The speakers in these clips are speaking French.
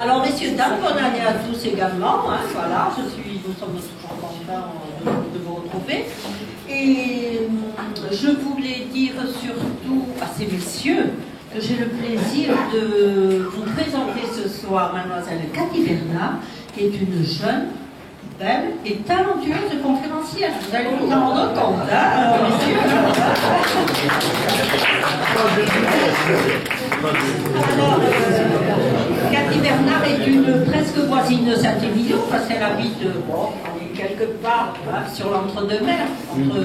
Alors, messieurs, dames, bonne année à tous également. Hein, voilà, nous sommes toujours contents de vous retrouver. Et je voulais dire surtout à ces messieurs que j'ai le plaisir de vous présenter ce soir mademoiselle Cathy Bernard, qui est une jeune, belle et talentueuse conférencière. Vous allez vous en rendre compte, hein, alors, messieurs. Alors, Cathy Bernard est une presque voisine de Saint-Émilion, parce qu'elle habite quelque part sur l'entre-deux-mers, entre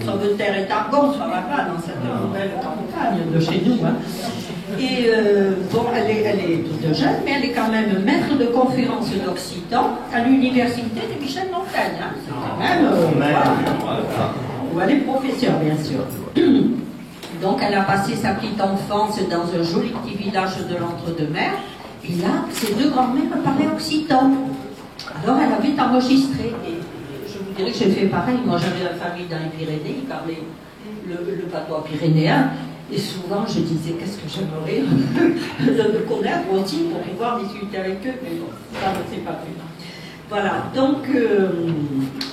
Sauveterre et Targon, soit là-bas, dans cette nouvelle campagne de chez nous. Hein. Et elle est toute jeune, mais elle est quand même maître de conférence d'occitan à l'université de Michel-Montaigne. Hein. C'est quand même. Où elle est professeure, bien sûr. Donc, elle a passé sa petite enfance dans un joli petit village de l'entre-deux-mers. Et là, ses deux grands-mères parlaient occitan. Alors, elle avait enregistré. Et je vous dirais que j'ai fait pareil. Moi, j'avais une famille dans les Pyrénées. Ils parlaient le patois pyrénéen. Et souvent, je disais, qu'est-ce que j'aimerais de connaître aussi pour pouvoir discuter avec eux. Mais bon, ça ne s'est pas fait. Voilà, donc,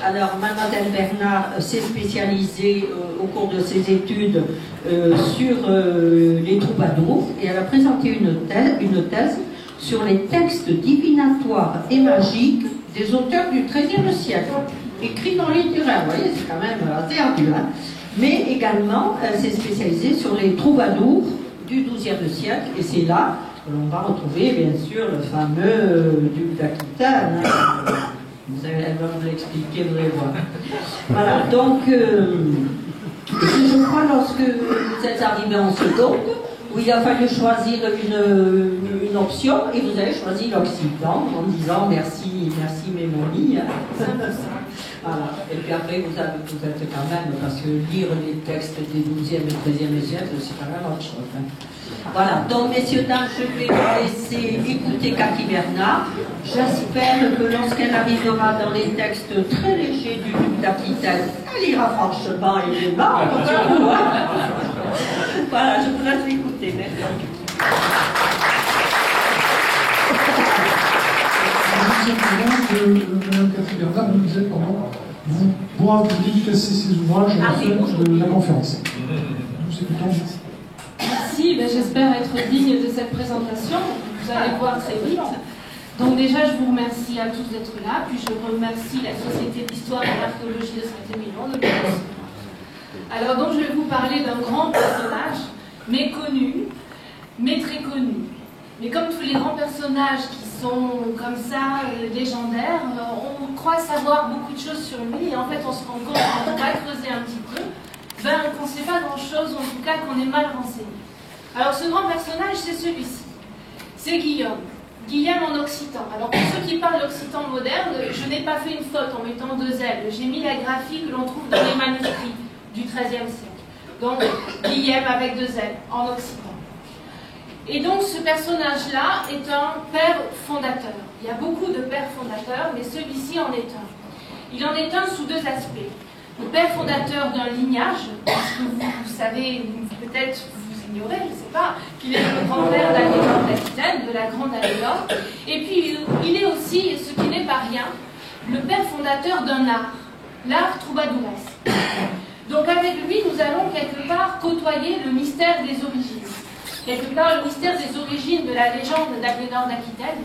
alors, mademoiselle Bernard s'est spécialisée au cours de ses études sur les troubadours et elle a présenté une thèse sur les textes divinatoires et magiques des auteurs du XIIIe siècle, écrits dans le littéraire. Vous voyez, c'est quand même assez ardu, hein. Mais également, elle s'est spécialisée sur les troubadours du XIIe siècle et c'est là on va retrouver bien sûr le fameux duc d'Aquitaine. Elle va vous l'expliquer, vous allez voir. Voilà, donc je crois lorsque vous êtes arrivé en seconde, où il a fallu choisir une option, et vous avez choisi l'occitan en disant merci Mémonie. Voilà. Et puis après, vous êtes quand même, parce que lire les textes des 12e et 13e siècles, c'est quand même autre chose. Hein. Voilà, donc messieurs, dames, je vais vous laisser écouter Cathy Bernard. J'espère que lorsqu'elle arrivera dans les textes très légers du duc d'Aquitaine, elle ira franchement aisément. Voilà, je vous laisse écouter. Merci. Madame Cathy Bernard nous disait comment vous pourra vous dédicacer ses ouvrages à la fin de la conférence. Nous écoutons. Merci, j'espère être digne de cette présentation. Vous allez voir très vite. Donc déjà, je vous remercie à tous d'être là, puis je remercie la Société d'Histoire et d'Archéologie de Saint-Émilion de venir. Alors donc, je vais vous parler d'un grand personnage, méconnu, mais très connu. Mais comme tous les grands personnages qui sont comme ça, légendaires, on croit savoir beaucoup de choses sur lui, et en fait, on se rend compte, quand on va creuser un petit peu, qu'on ne sait pas grand-chose, ou en tout cas qu'on est mal renseigné. Alors ce grand personnage, c'est celui-ci. C'est Guillaume. Guillaume en occitan. Alors pour ceux qui parlent l'occitan moderne, je n'ai pas fait une faute en mettant deux L. J'ai mis la graphie que l'on trouve dans les manuscrits du XIIIe siècle. Donc Guillaume avec deux L, en occitan. Et donc ce personnage-là est un père fondateur. Il y a beaucoup de pères fondateurs, mais celui-ci en est un. Il en est un sous deux aspects. Le père fondateur d'un lignage, parce que vous savez, peut-être vous ignorez, je ne sais pas, qu'il est le grand-père d'Aliénor d'Aquitaine, de la grande Aliénor. Et puis il est aussi, ce qui n'est pas rien, le père fondateur d'un art, l'art troubadouresque. Donc avec lui, nous allons quelque part côtoyer le mystère des origines. Quelque part le mystère des origines de la légende d'Aliénor d'Aquitaine,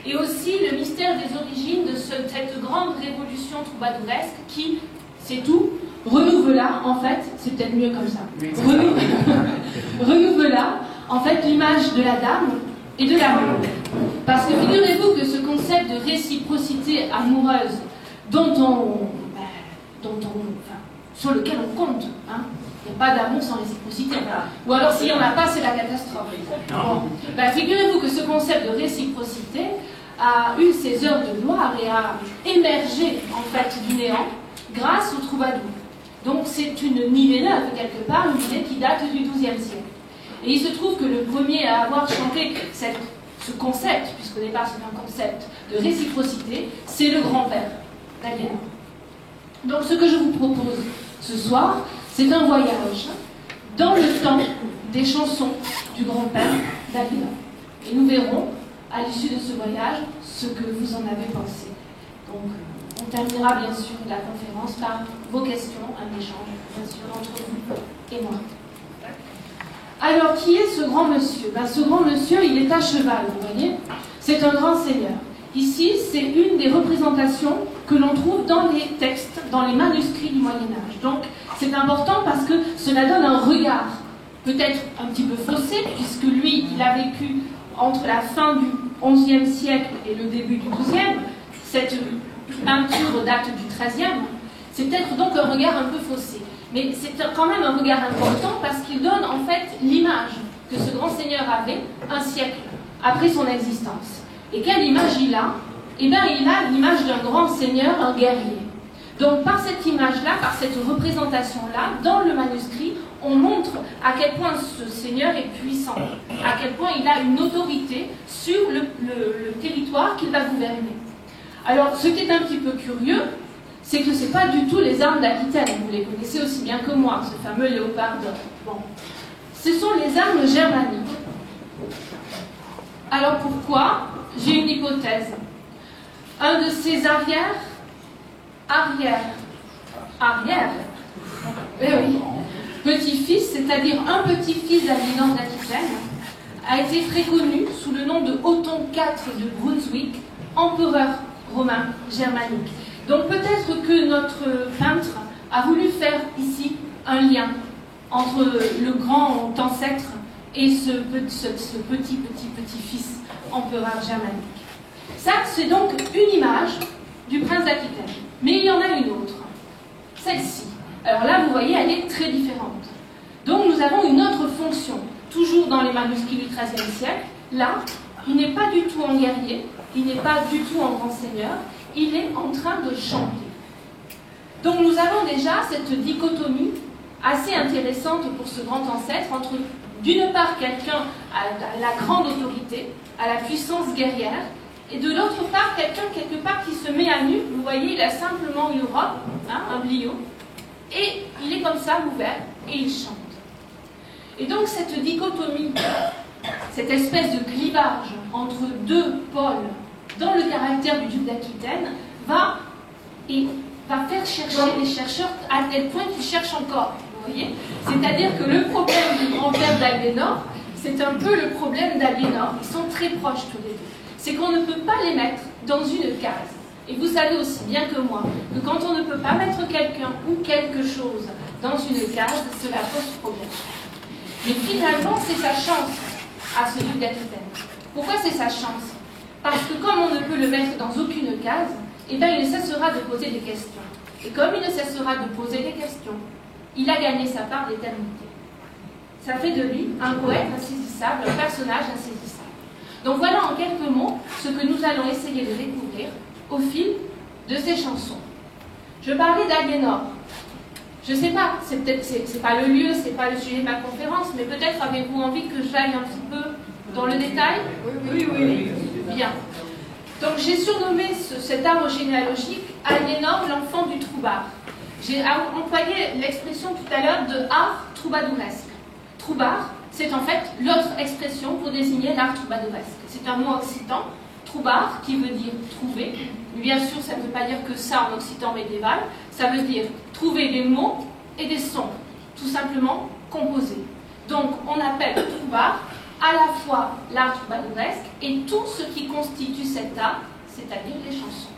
et aussi le mystère des origines de cette grande révolution troubadouresque qui, c'est tout, renouvela, en fait, c'est peut-être mieux comme ça, renouvela, en fait, l'image de la dame et de l'amour. Parce que figurez-vous que ce concept de réciprocité amoureuse sur lequel on compte, hein, il n'y a pas d'amour sans réciprocité. Ou alors s'il n'y en a pas, c'est la catastrophe. Bon. Figurez-vous que ce concept de réciprocité a eu ses heures de gloire et a émergé, en fait, du néant grâce au troubadour. Donc c'est une idée neuve, quelque part, une idée qui date du XIIe siècle. Et il se trouve que le premier à avoir chanté ce concept, puisqu'au départ c'est un concept de réciprocité, c'est le grand-père d'Aliénor. Donc ce que je vous propose ce soir, c'est un voyage dans le temps des chansons du grand-père d'Aliénor. Et nous verrons à l'issue de ce voyage ce que vous en avez pensé. Donc, on terminera bien sûr la conférence par vos questions, un échange, bien sûr, entre vous et moi. Alors, qui est ce grand monsieur? Ce grand monsieur, il est à cheval, vous voyez. C'est un grand seigneur. Ici, c'est une des représentations que l'on trouve dans les textes, dans les manuscrits du Moyen-Âge. Donc, c'est important parce que cela donne un regard, peut-être un petit peu faussé, puisque lui, il a vécu entre la fin du XIe siècle et le début du XIIe. Cette peinture date du XIIIe. C'est peut-être donc un regard un peu faussé. Mais c'est quand même un regard important parce qu'il donne en fait l'image que ce grand seigneur avait un siècle après son existence. Et quelle image il a? Eh bien, il a l'image d'un grand seigneur, un guerrier. Donc, par cette image-là, par cette représentation-là, dans le manuscrit, on montre à quel point ce seigneur est puissant, à quel point il a une autorité sur le territoire qu'il va gouverner. Alors, ce qui est un petit peu curieux, c'est que ce n'est pas du tout les armes d'Aquitaine. Vous les connaissez aussi bien que moi, ce fameux léopard d'or. Bon. Ce sont les armes germaniques. Alors pourquoi? J'ai une hypothèse. Un de ses arrière, eh oui, petit-fils, c'est-à-dire un petit-fils d'Aliénor d'Aquitaine, a été très connu sous le nom de Othon IV de Brunswick, empereur romain germanique. Donc peut-être que notre peintre a voulu faire ici un lien entre le grand ancêtre et ce petit-fils empereur germanique. Ça, c'est donc une image du prince d'Aquitaine. Mais il y en a une autre, celle-ci. Alors là, vous voyez, elle est très différente. Donc nous avons une autre fonction, toujours dans les manuscrits du XIIIe siècle. Là, il n'est pas du tout en guerrier, il n'est pas du tout en grand seigneur, il est en train de chanter. Donc nous avons déjà cette dichotomie assez intéressante pour ce grand ancêtre entre, d'une part, quelqu'un à la grande autorité, à la puissance guerrière, et de l'autre part, quelqu'un quelque part qui se met à nu. Vous voyez, il a simplement une robe, un bliot, et il est comme ça, ouvert, et il chante. Et donc cette dichotomie, cette espèce de clivage entre deux pôles dans le caractère du duc d'Aquitaine va faire chercher les chercheurs à tel point qu'ils cherchent encore. Vous voyez, c'est-à-dire que le problème du grand-père d'Aliénor, c'est un peu le problème d'Aliénor. Ils sont très proches tous les deux. C'est qu'on ne peut pas les mettre dans une case. Et vous savez aussi bien que moi que quand on ne peut pas mettre quelqu'un ou quelque chose dans une case, cela pose problème. Mais finalement, c'est sa chance à ce duc d'Aquitaine. Pourquoi c'est sa chance? Parce que comme on ne peut le mettre dans aucune case, eh bien, il ne cessera de poser des questions. Et comme il ne cessera de poser des questions, il a gagné sa part d'éternité. Ça fait de lui un poète insaisissable, un personnage insaisissable. Donc voilà en quelques mots ce que nous allons essayer de découvrir au fil de ces chansons. Je parlais d'Aliénor. Je ne sais pas, c'est pas le lieu, c'est pas le sujet de ma conférence, mais peut-être avez-vous envie que j'aille un petit peu dans le détail? Oui. Bien. Donc j'ai surnommé cet arbre généalogique Aliénor, l'enfant du troubard. J'ai employé l'expression tout à l'heure de art troubadouresque. Troubard, c'est en fait l'autre expression pour désigner l'art troubadouresque. C'est un mot occitan, troubard, qui veut dire trouver. Bien sûr, ça ne veut pas dire que ça en occitan médiéval. Ça veut dire trouver des mots et des sons, tout simplement composés. Donc, on appelle troubard à la fois l'art troubadouresque et tout ce qui constitue cet art, c'est-à-dire les chansons.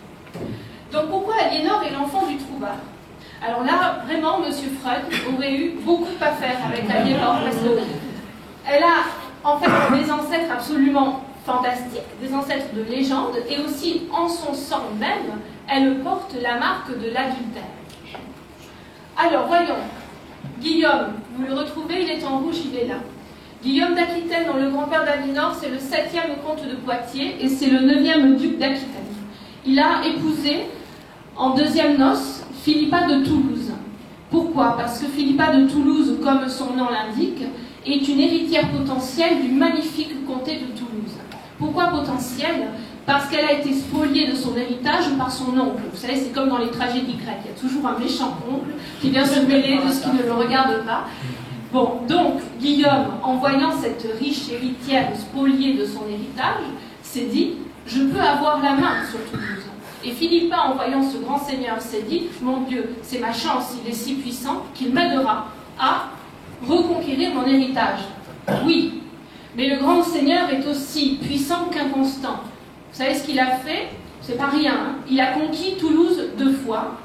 Donc, pourquoi Aliénor est l'enfant du troubard? Alors là, vraiment, M. Freud aurait eu beaucoup à faire avec Aliénor, parce qu'elle a en fait des ancêtres absolument fantastiques, des ancêtres de légende, et aussi en son sang même, elle porte la marque de l'adultère. Alors, voyons. Guillaume, vous le retrouvez, il est en rouge, il est là. Guillaume d'Aquitaine, dont le grand-père d'Aliénor, c'est le 7e comte de Poitiers, et c'est le 9e duc d'Aquitaine. Il a épousé, en deuxième noces, Philippa de Toulouse. Pourquoi? Parce que Philippa de Toulouse, comme son nom l'indique, est une héritière potentielle du magnifique comté de Toulouse. Pourquoi potentielle? Parce qu'elle a été spoliée de son héritage par son oncle. Vous savez, c'est comme dans les tragédies grecques. Il y a toujours un méchant oncle qui vient se mêler de ce qui ne le regarde pas. Bon, donc, Guillaume, en voyant cette riche héritière spoliée de son héritage, s'est dit, je peux avoir la main sur Toulouse. Et Philippa, en voyant ce grand seigneur, s'est dit, mon Dieu, c'est ma chance, il est si puissant qu'il m'aidera à reconquérir mon héritage. Oui, mais le grand seigneur est aussi puissant qu'inconstant. Vous savez ce qu'il a fait? C'est pas rien, hein. Il a conquis Toulouse 2 fois,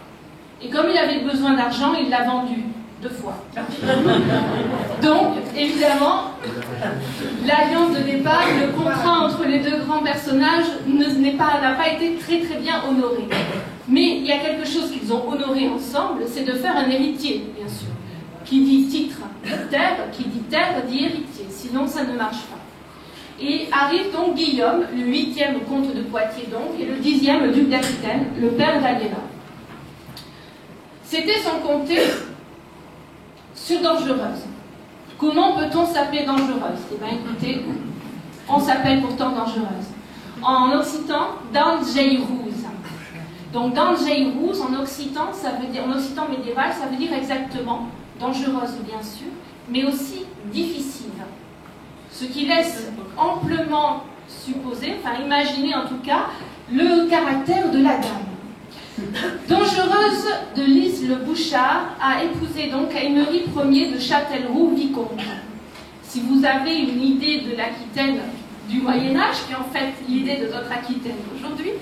et comme il avait besoin d'argent, il l'a vendu 2 fois. Donc, évidemment, l'alliance de départ, le contrat entre les 2 grands personnages n'a pas été très très bien honoré. Mais il y a quelque chose qu'ils ont honoré ensemble, c'est de faire un héritier, bien sûr. Qui dit titre dit terre, qui dit terre dit héritier, sinon ça ne marche pas. Et arrive donc Guillaume, le 8e comte de Poitiers donc, et le 10e duc d'Aquitaine, le père d'Aliénor. C'était son comté sur Dangereuse. Comment peut-on s'appeler Dangereuse? Eh bien écoutez, on s'appelle pourtant Dangereuse. En occitan, Dangeirous. Donc Dangeirous, en occitan, ça veut dire, en occitan médiéval, ça veut dire exactement dangereuse bien sûr, mais aussi difficile. Ce qui laisse amplement supposer, enfin imaginer en tout cas, le caractère de la dame. Dangereuse de Lys le Bouchard a épousé donc Aymery Ier de Châtellerault vicomte. Si vous avez une idée de l'Aquitaine du Moyen-Âge, qui est en fait l'idée de notre Aquitaine aujourd'hui,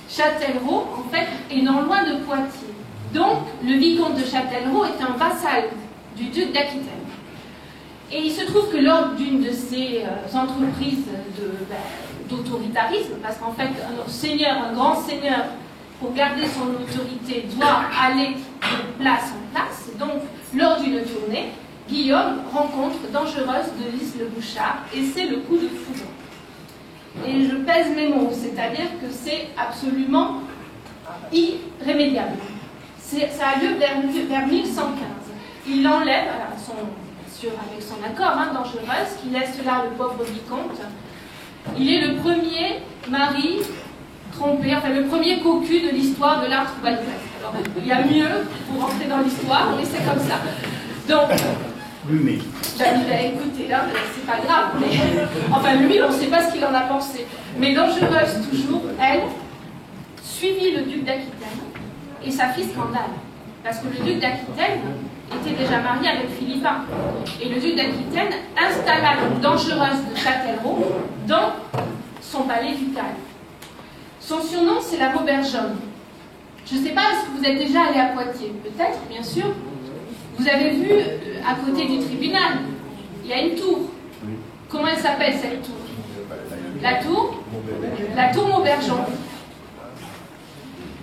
Châtellerault en fait est non loin de Poitiers. Donc le vicomte de Châtellerault est un vassal du duc d'Aquitaine. Et il se trouve que lors d'une de ces entreprises d'autoritarisme, parce qu'en fait un seigneur, un grand seigneur, pour garder son autorité, doit aller de place en place. Donc, lors d'une tournée, Guillaume rencontre Dangereuse de Lys le Bouchard, et c'est le coup de foudre. Et je pèse mes mots, c'est-à-dire que c'est absolument irrémédiable. Ça a lieu vers 1115. Il l'enlève, avec son accord, Dangereuse, qui laisse là le pauvre vicomte. Il est le premier mari trompé, enfin le premier cocu de l'histoire de l'art troubadouresque. Alors, il y a mieux pour rentrer dans l'histoire, mais c'est comme ça. Donc, lui, écoutez, là, c'est pas grave, mais enfin lui, on ne sait pas ce qu'il en a pensé. Mais Dangereuse, toujours, elle, suivit le duc d'Aquitaine, et ça fit scandale. Parce que le duc d'Aquitaine était déjà marié avec Philippa. Et le duc d'Aquitaine installa donc Dangereuse de Châtellerault dans son palais ducal. Son surnom, c'est la Maubergeonne. Je ne sais pas, est-ce que vous êtes déjà allé à Poitiers? Peut-être, bien sûr. Vous avez vu, à côté du tribunal, il y a une tour. Comment elle s'appelle, cette tour? La tour Maubergeon.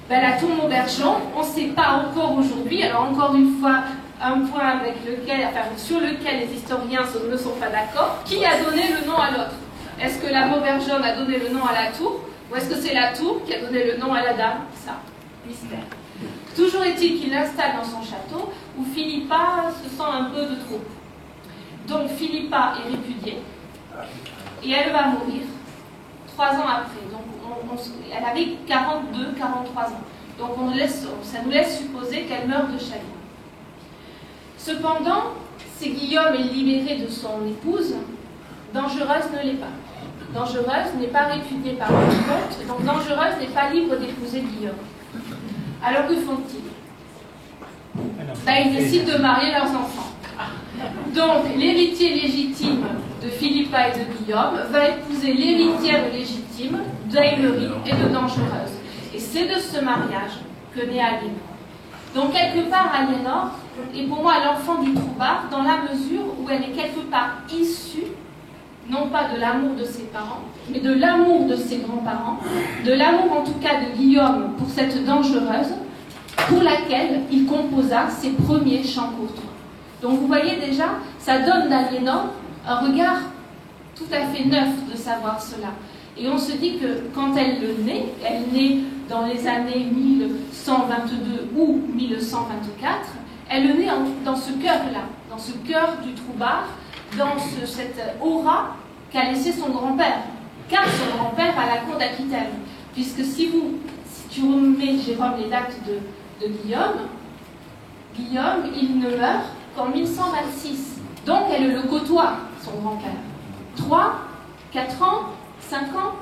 Ben, la tour Maubergeon, on ne sait pas encore aujourd'hui, alors encore une fois, un point sur lequel les historiens ne sont pas d'accord, qui a donné le nom à l'autre? Est-ce que la Maubergeonne a donné le nom à la tour? Ou est-ce que c'est la tour qui a donné le nom à la dame? Ça, mystère. Toujours est-il qu'il l'installe dans son château, où Philippa se sent un peu de trop. Donc Philippa est répudiée, et elle va mourir 3 ans après. Donc elle avait 42, 43 ans. Donc ça nous laisse supposer qu'elle meurt de chagrin. Cependant, si Guillaume est libéré de son épouse, Dangereuse ne l'est pas. Dangereuse n'est pas répudiée par le vicomte, donc Dangereuse n'est pas libre d'épouser Guillaume. Alors que font-ils? Ils décident de marier leurs enfants. Donc l'héritier légitime de Philippa et de Guillaume va épouser l'héritière légitime d'Aymery et de Dangereuse. Et c'est de ce mariage que naît Aliénor. Donc quelque part Aliénor est pour moi l'enfant du troubard dans la mesure où elle est quelque part issue non pas de l'amour de ses parents, mais de l'amour de ses grands-parents, de l'amour en tout cas de Guillaume pour cette Dangereuse, pour laquelle il composa ses premiers chants courtois. Donc vous voyez déjà, ça donne d'Aliénor un regard tout à fait neuf de savoir cela. Et on se dit que quand elle naît dans les années 1122 ou 1124, elle naît dans ce cœur-là, dans ce cœur du troubard, dans cette aura qu'a laissé son grand-père. Car son grand-père a la cour d'Aquitaine. Puisque si tu remets, Jérôme, les dates de Guillaume, il ne meurt qu'en 1126. Donc elle le côtoie, son grand-père. 3, 4 ans, 5 ans.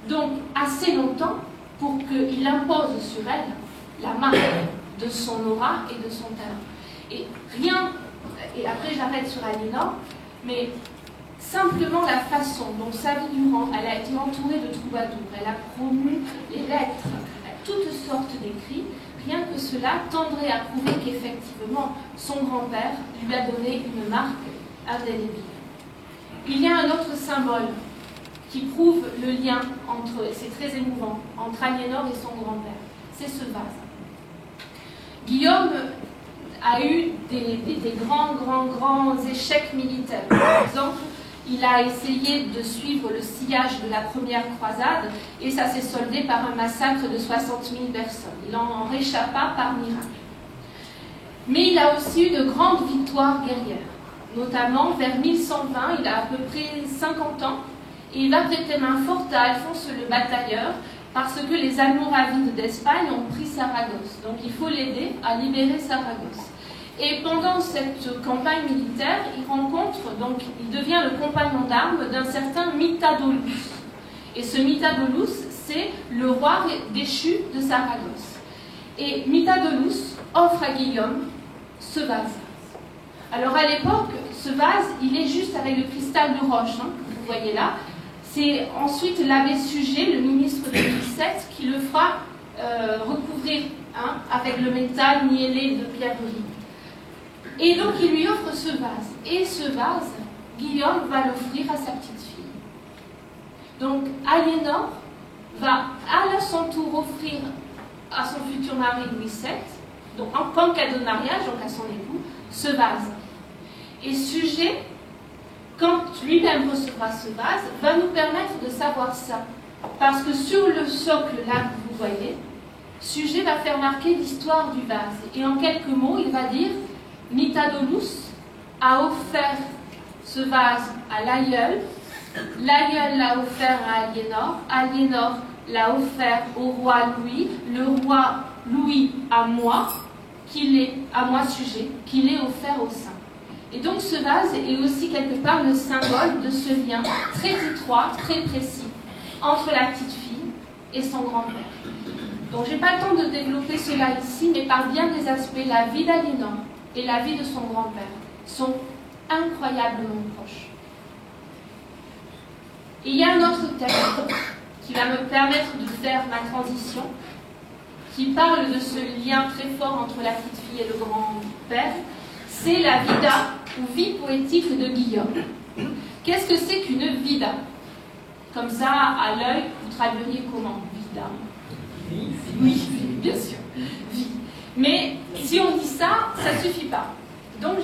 donc assez longtemps pour qu'il impose sur elle la marque de son aura et de son talent. Et après j'arrête sur Aliénor, mais simplement la façon dont sa vie durant, elle a été entourée de troubadours, elle a promu les lettres, toutes sortes d'écrits, rien que cela tendrait à prouver qu'effectivement son grand-père lui a donné une marque indélébile. Il y a un autre symbole qui prouve le lien entre, c'est très émouvant, entre Aliénor et son grand-père, c'est ce vase. Guillaume a eu des grands échecs militaires. Par exemple, il a essayé de suivre le sillage de la première croisade et ça s'est soldé par un massacre de 60 000 personnes. Il en réchappa par miracle. Mais il a aussi eu de grandes victoires guerrières. Notamment, vers 1120, il a à peu près 50 ans, et il va prêter main forte à Alphonse le Batailleur parce que les Almoravides d'Espagne ont pris Saragosse. Donc il faut l'aider à libérer Saragosse. Et pendant cette campagne militaire, il rencontre, donc il devient le compagnon d'armes d'un certain Mitadolus. Et ce Mitadolus, c'est le roi déchu de Saragosse. Et Mitadolus offre à Guillaume ce vase. Alors à l'époque, ce vase, il est juste avec le cristal de roche, hein, que vous voyez là. C'est ensuite l'abbé Suger, le ministre de Louis VII, qui le fera recouvrir hein, avec le métal niellé de pierreries. Et donc il lui offre ce vase. Et ce vase, Guillaume va l'offrir à sa petite fille. Donc Aliénor va à son tour offrir à son futur mari Louis VII, donc comme cadeau de mariage, donc à son époux, ce vase. Et Suger, quand lui-même recevra ce vase, va nous permettre de savoir ça. Parce que sur le socle là que vous voyez, Suger va faire marquer l'histoire du vase. Et en quelques mots, il va dire Mitadolus a offert ce vase à l'aïeul, l'aïeul l'a offert à Aliénor, Aliénor l'a offert au roi Louis, le roi Louis à moi, à moi Suger, qu'il est offert au sein. Et donc ce vase est aussi quelque part le symbole de ce lien très étroit, très précis, entre la petite fille et son grand-père. Donc je n'ai pas le temps de développer cela ici, mais par bien des aspects, la vie d'Aliénor et la vie de son grand-père sont incroyablement proches. Et il y a un autre texte qui va me permettre de faire ma transition, qui parle de ce lien très fort entre la petite fille et le grand-père. C'est la vida, ou vie poétique de Guillaume. Qu'est-ce que c'est qu'une vida? Comme ça, à l'œil, vous traduiriez comment? Vida. Oui, bien sûr. Vie. Mais si on dit ça, ça ne suffit pas. Donc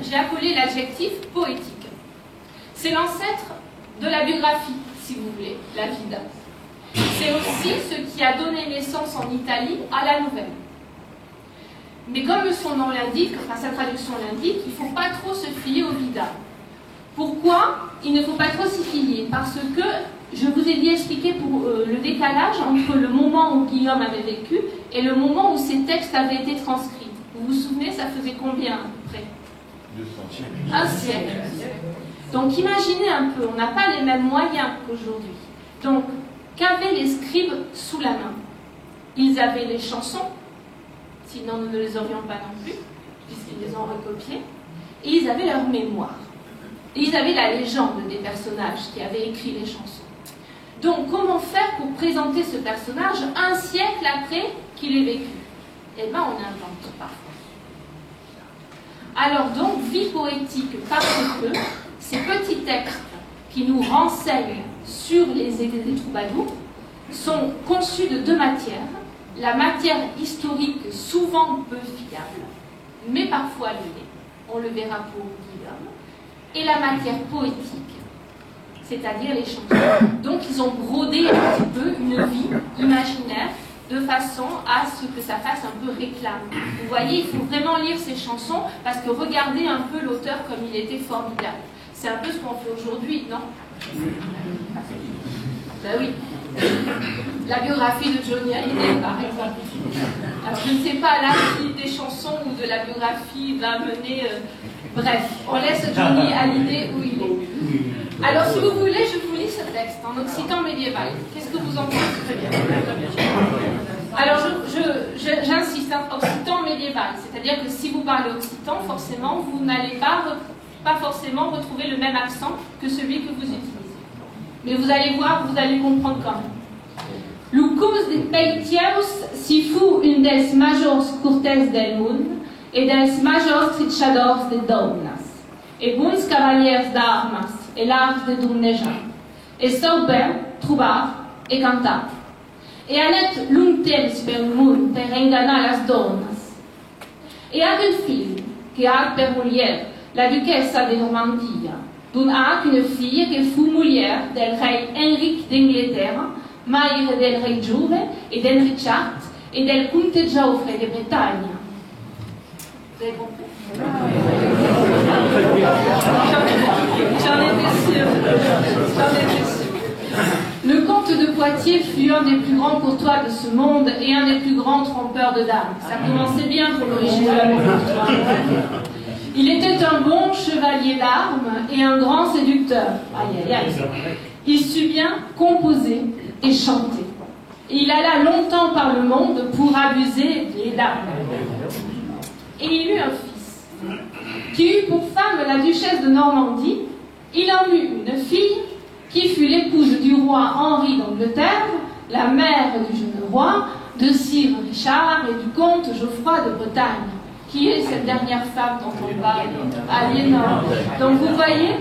j'ai appelé l'adjectif poétique. C'est l'ancêtre de la biographie, si vous voulez, la vida. C'est aussi ce qui a donné naissance en Italie à la nouvelle. Mais comme son nom l'indique, enfin sa traduction l'indique, il ne faut pas trop se fier au vida. Pourquoi il ne faut pas trop s'y fier? Parce que je vous ai dit expliquer pour le décalage entre le moment où Guillaume avait vécu et le moment où ces textes avaient été transcrits. Vous vous souvenez, ça faisait combien à peu près? 200. Un siècle. Donc imaginez un peu, on n'a pas les mêmes moyens qu'aujourd'hui. Donc, qu'avaient les scribes sous la main? Ils avaient les chansons, sinon nous ne les aurions pas non plus, puisqu'ils les ont recopiées, et ils avaient leur mémoire. Et ils avaient la légende des personnages qui avaient écrit les chansons. Donc, comment faire pour présenter ce personnage un siècle après qu'il ait vécu? Eh bien, on invente parfois. Alors donc, vie poétique parce que ces petits textes qui nous renseignent sur les troubadours sont conçus de deux matières. La matière historique, souvent peu fiable, mais parfois liée, on le verra pour Guillaume, et la matière poétique, c'est-à-dire les chansons. Donc ils ont brodé un petit peu une vie imaginaire de façon à ce que ça fasse un peu réclame. Vous voyez, il faut vraiment lire ces chansons parce que regardez un peu l'auteur comme il était formidable. C'est un peu ce qu'on fait aujourd'hui, non? Ben oui. La biographie de Johnny Hallyday, par exemple. Alors, je ne sais pas là si des chansons ou de la biographie va mener... bref, on laisse Johnny Hallyday où il est. Alors, si vous voulez, je vous lis ce texte en occitan médiéval. Qu'est-ce que vous en pensez? Très bien. Alors, j'insiste, hein, occitan médiéval, c'est-à-dire que si vous parlez occitan, forcément, vous n'allez pas forcément retrouver le même accent que celui que vous utilisez. Mais vous allez voir, vous allez comprendre quand même. Lucus de peitieus si fu un dels majors curtes del mund e dels majors tritxadors de dounas, e bons cavaliers d'armes e l'art de durnejar, e sauber, trobar e cantar. E anet l'un temps per mund per enganar les dones. E ha un fill que ha per muller la duquessa de Normandia, d'un ha une fille que fu muller del rei Enric d'Angleterre, maire del rei Giove et del Richard et del comte Geoffrey de Bretagne. Vous avez compris? J'en étais sûre. Le comte de Poitiers fut un des plus grands courtois de ce monde et un des plus grands trompeurs de dames. Ça commençait bien pour l'origine de la courtois. Il était un bon chevalier d'armes et un grand séducteur. Aïe, aïe, aïe. Il sut bien composer et chanter. Et il alla longtemps par le monde pour abuser des dames. Et il eut un fils, qui eut pour femme la duchesse de Normandie. Il en eut une fille, qui fut l'épouse du roi Henri d'Angleterre, la mère du jeune roi, de Sir Richard et du comte Geoffroy de Bretagne. Qui est cette dernière femme dont on parle? Aliénor. Donc vous voyez,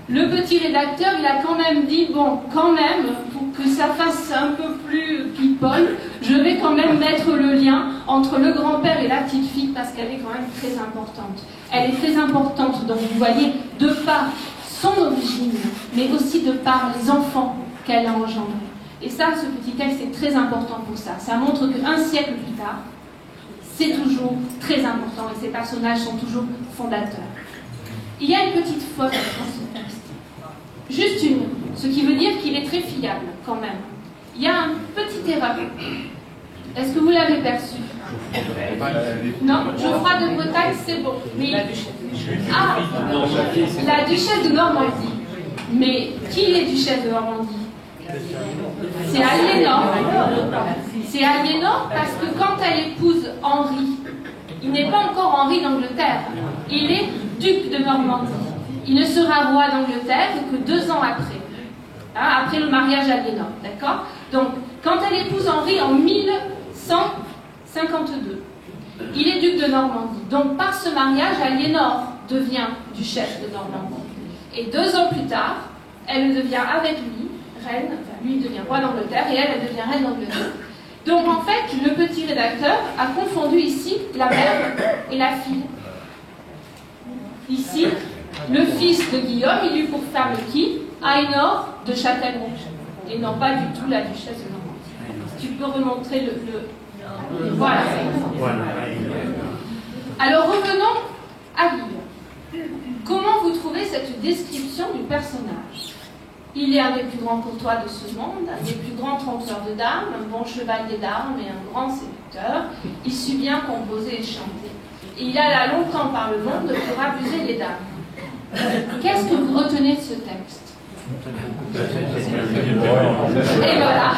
le petit rédacteur, il a quand même dit, bon, quand même, pour que ça fasse un peu plus people, je vais quand même mettre le lien entre le grand-père et la petite-fille, parce qu'elle est quand même très importante. Elle est très importante, donc vous voyez, de par son origine, mais aussi de par les enfants qu'elle a engendrés. Et ça, ce petit texte est très important pour ça. Ça montre qu'un siècle plus tard, c'est toujours très important et ces personnages sont toujours fondateurs. Il y a une petite faute dans ce texte. Juste une, ce qui veut dire qu'il est très fiable quand même. Il y a une petite erreur. Est-ce que vous l'avez perçu? Non, Geoffroy de Bretagne, c'est bon. Mais... Ah, la duchesse de Normandie. Mais qui est duchesse de Normandie? C'est Aliénor. C'est Aliénor parce que quand elle épouse Henri, il n'est pas encore Henri d'Angleterre. Il est duc de Normandie. Il ne sera roi d'Angleterre que 2 ans après. Hein, après le mariage d'Aliénor. D'accord? Donc, quand elle épouse Henri en 1152, il est duc de Normandie. Donc, par ce mariage, Aliénor devient duchesse de Normandie. Et 2 ans plus tard, elle devient avec lui reine, enfin, lui devient roi d'Angleterre et elle devient reine d'Angleterre. Donc en fait, le petit rédacteur a confondu ici la mère et la fille. Ici, le fils de Guillaume, il eut pour femme qui? Ainor de Châtellerault. Et non pas du tout la duchesse de Normandie. Tu peux remontrer le... Voilà. Alors revenons à Guillaume. Comment vous trouvez cette description du personnage? Il est un des plus grands courtois de ce monde, un des plus grands trompeurs de dames, un bon chevalier d'armes et un grand séducteur. Il sut bien composer et chanter. Et il alla longtemps par le monde pour abuser les dames. Qu'est-ce que vous retenez de ce texte? Et voilà.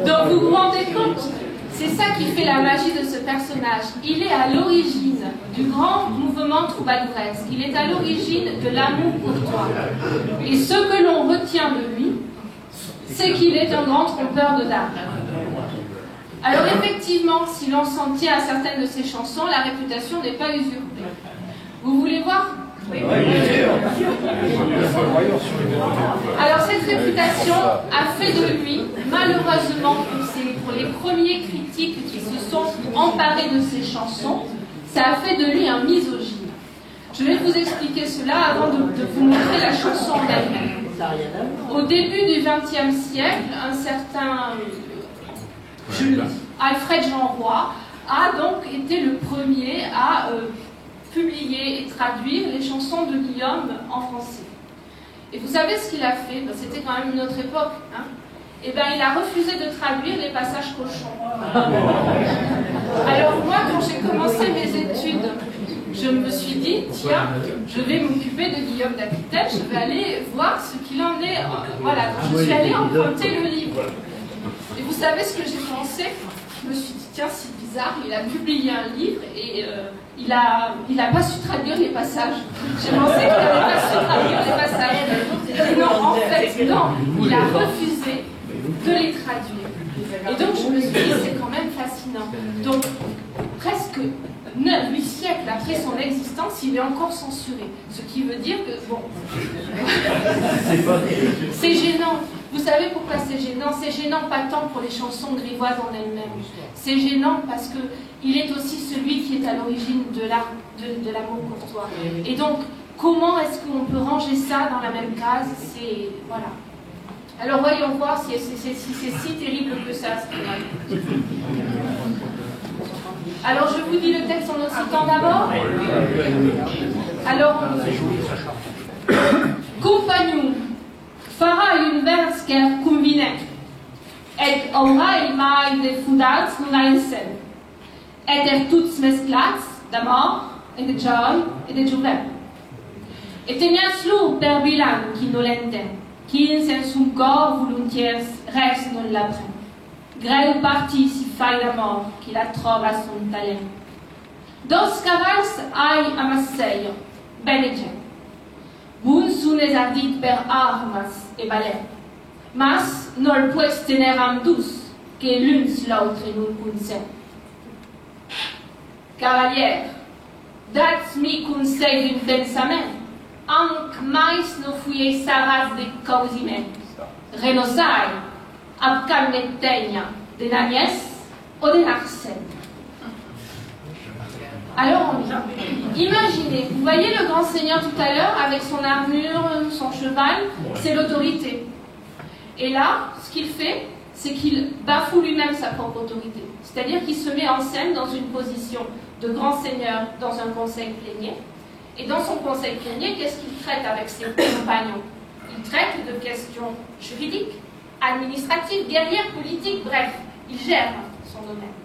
Donc vous vous rendez compte? C'est ça qui fait la magie de ce personnage. Il est à l'origine du grand mouvement troubadouresque. Il est à l'origine de l'amour courtois. Et ce que l'on retient de lui, c'est qu'il est un grand trompeur de dames. Alors effectivement, si l'on s'en tient à certaines de ses chansons, la réputation n'est pas usurpée. Vous voulez voir? Alors cette réputation a fait de lui, malheureusement pour les premiers critiques qui se sont emparés de ses chansons, ça a fait de lui un misogyne. Je vais vous expliquer cela avant de vous montrer la chanson en elle-même. Au début du XXe siècle, un certain Alfred Jean Roy a donc été le premier à publier et traduire les chansons de Guillaume en français. Et vous savez ce qu'il a fait? C'était quand même une autre époque. Hein? Eh bien, il a refusé de traduire les passages cochons. Alors moi, quand j'ai commencé mes études, je me suis dit, dit, tiens, je vais m'occuper de Guillaume d'Aquitaine, je vais aller voir ce qu'il en est. Voilà, donc je suis allée emprunter le livre. Et vous savez ce que j'ai pensé? Je me suis dit, tiens, c'est bizarre, il a publié un livre et il a pas su traduire les passages. J'ai pensé qu'il n'avait pas su traduire les passages. Et non, en fait, non, il a refusé de les traduire. Et donc je me suis dit, c'est quand même fascinant. Donc, presque 8 siècles après son existence, il est encore censuré. Ce qui veut dire que, bon, c'est gênant. Vous savez pourquoi c'est gênant? C'est gênant pas tant pour les chansons grivoises en elles-mêmes. C'est gênant parce qu'il est aussi celui qui est à l'origine de l'amour courtois. Et donc, comment est-ce qu'on peut ranger ça dans la même case? C'est... voilà. Alors voyons voir si c'est si terrible que ça. Alors je vous dis le texte en occitan d'abord. Alors, compagnon, farà un vers que convine, et aura il mai de fudats non sen, et tots mesclats d'amor, et de joy, et de jovem. Et tenias-lo per bilan qui no l'entén, qui sense un cor volontiers res non l'apprend. Greu parti si fai la mort, qui la trova a son talent. Dos cavals ai a Masseio, bene gent. Bun sun es ardit per armas e balent. Mas nol puedes tener ambdus, que l'uns l'autre non consent. Cavalier, dats mi consell d'un pensament, anc mais no fuiei saras de causiment. Renosai, ab calmetteigna, de Agnès ou de Arsène. Alors, imaginez, vous voyez le grand seigneur tout à l'heure avec son armure, son cheval, c'est l'autorité. Et là, ce qu'il fait, c'est qu'il bafoue lui-même sa propre autorité. C'est-à-dire qu'il se met en scène dans une position de grand seigneur dans un conseil plénier. Et dans son conseil plénier, qu'est-ce qu'il traite avec ses compagnons? Il traite de questions juridiques, administratives, guerrières, politiques, bref, il gère son domaine.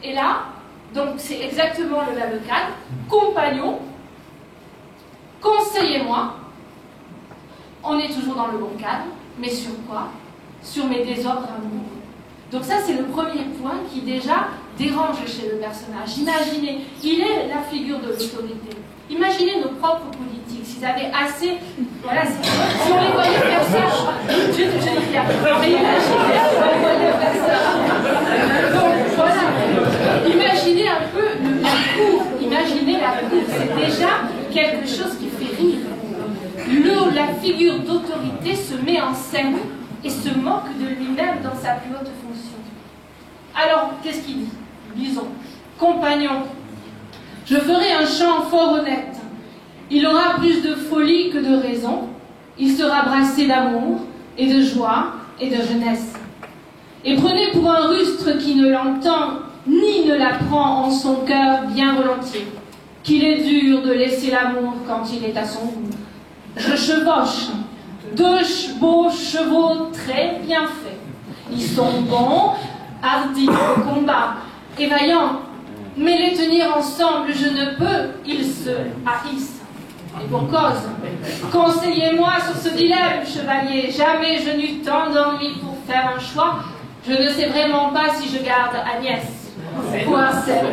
Et là, donc c'est exactement le même cadre. Compagnons, conseillez-moi. On est toujours dans le bon cadre, mais sur quoi? Sur mes désordres amoureux. Donc ça, c'est le premier point qui déjà dérange chez le personnage. Imaginez, il est la figure de l'autorité. Imaginez nos propres politiques, s'ils avaient assez... Voilà, si on les voyait faire ça... Je dis bien, mais imaginez si on les voyait faire ça. Donc voilà, imaginez un peu la cour, imaginez la cour, c'est déjà quelque chose qui fait rire. La figure d'autorité se met en scène et se moque de lui-même dans sa plus haute fonction. Alors, qu'est-ce qu'il dit? Disons, compagnon, je ferai un chant fort honnête. Il aura plus de folie que de raison. Il sera brassé d'amour et de joie et de jeunesse. Et prenez pour un rustre qui ne l'entend ni ne l'apprend en son cœur bien volontiers, qu'il est dur de laisser l'amour quand il est à son goût. Je chevauche 2 beaux chevaux très bien faits. Ils sont bons, hardis au combat et vaillants, mais les tenir ensemble je ne peux, ils se haïssent. Et pour cause, conseillez-moi sur ce dilemme, chevalier. Jamais je n'eus tant d'envie pour faire un choix. Je ne sais vraiment pas si je garde Agnès ou Arsène.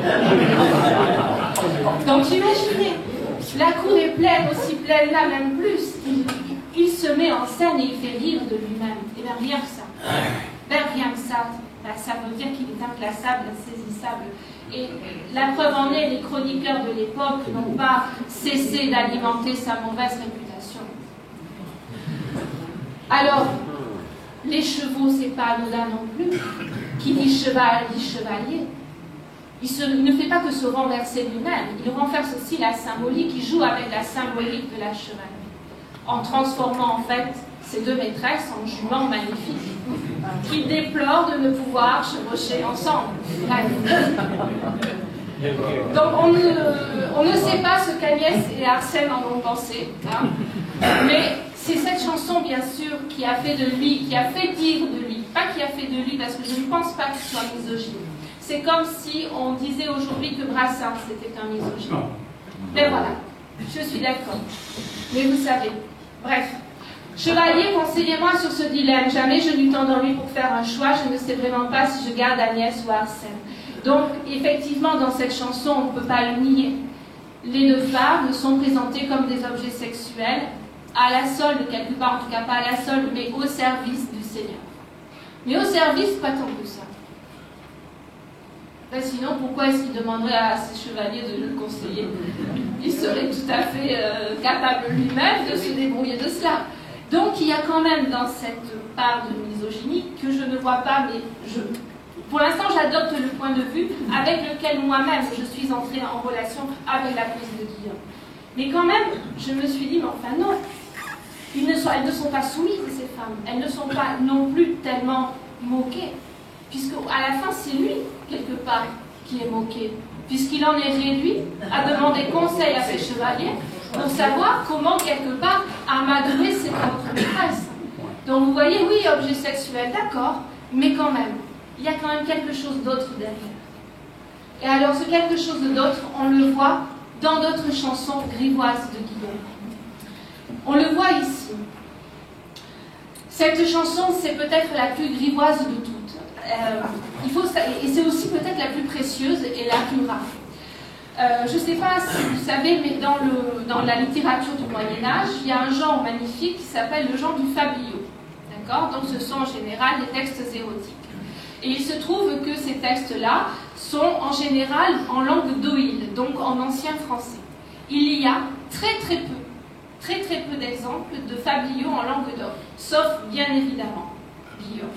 Donc imaginez, la cour est pleine, aussi pleine là, même plus. Il se met en scène et il fait rire de lui-même. Et bien rien que ça. Ben rien que ça. Ben, ça veut dire qu'il est inclassable, insaisissable. Et la preuve en est, les chroniqueurs de l'époque n'ont pas cessé d'alimenter sa mauvaise réputation. Alors, les chevaux, c'est pas anodin non plus. Qui dit cheval, dit chevalier. Il ne fait pas que se renverser lui-même, il renverse aussi la symbolique, il joue avec la symbolique de la chevalerie, en transformant en fait ces 2 maîtresses en juments magnifiques, qu'il déplore de ne pouvoir chevaucher ensemble. Bref. Donc on ne sait pas ce qu'Agnès et Arsène en ont pensé, hein, mais c'est cette chanson bien sûr qui a fait de lui, qui a fait dire de lui, pas qui a fait de lui parce que je ne pense pas qu'il soit misogyne. C'est comme si on disait aujourd'hui que Brassens c'était un misogyne. Mais voilà, Je suis d'accord. Mais vous savez, bref. Chevalier, conseillez-moi sur ce dilemme. Jamais je n'eus endormi pour faire un choix. Je ne sais vraiment pas si je garde Agnès ou Arsène. Donc, effectivement, dans cette chanson, on ne peut pas le nier. Les deux femmes sont présentées comme des objets sexuels, à la solde, quelque part, en tout cas pas à la solde, mais au service du Seigneur. Mais au service, pas tant que ça. Ben sinon, pourquoi est-ce qu'il demanderait à ses chevaliers de le conseiller? Il serait tout à fait capable lui-même de se débrouiller de cela. Donc, il y a quand même dans cette part de misogynie que je ne vois pas, mais pour l'instant, j'adopte le point de vue avec lequel moi-même je suis entrée en relation avec la poésie de Guillaume. Mais quand même, je me suis dit, mais enfin non, elles ne sont pas soumises, ces femmes. Elles ne sont pas non plus tellement moquées. Puisque à la fin, c'est lui, quelque part, qui est moqué. Puisqu'il en est réduit à demander conseil à ses chevaliers pour savoir comment, quelque part, amadouer ses propres maîtresses. Donc vous voyez, oui, objet sexuel, d'accord, mais quand même, il y a quand même quelque chose d'autre derrière. Et alors, ce quelque chose d'autre, on le voit dans d'autres chansons grivoises de Guillaume. On le voit ici. Cette chanson, c'est peut-être la plus grivoise de toutes. Et c'est aussi peut-être la plus précieuse et la plus rare. Je ne sais pas si vous savez, mais dans la littérature du Moyen-Âge, il y a un genre magnifique qui s'appelle le genre du fabliau. D'accord ? Donc ce sont en général des textes érotiques. Et il se trouve que ces textes-là sont en général en langue d'oïl, donc en ancien français. Il y a très peu d'exemples de fabliaux en langue d'or, sauf bien évidemment Guillaume.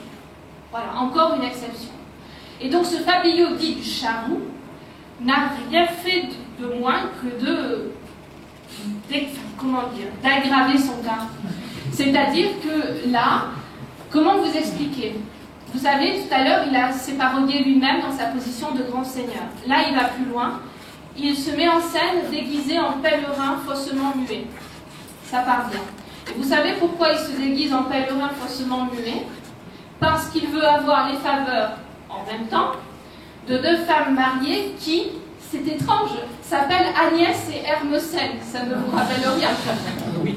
Voilà, encore une exception. Et donc ce fabliau dit du charroux n'a rien fait de moins que d'aggraver son cas. C'est-à-dire que là, comment vous expliquer ? Vous savez, tout à l'heure, s'est parodié lui-même dans sa position de grand seigneur. Là, il va plus loin. Il se met en scène déguisé en pèlerin faussement muet. Ça part bien. Et vous savez pourquoi il se déguise en pèlerin faussement muet? Parce qu'il veut avoir les faveurs, en même temps, de deux femmes mariées qui, c'est étrange, s'appellent Agnès et Hermesène. Ça ne vous rappelle rien? Oui.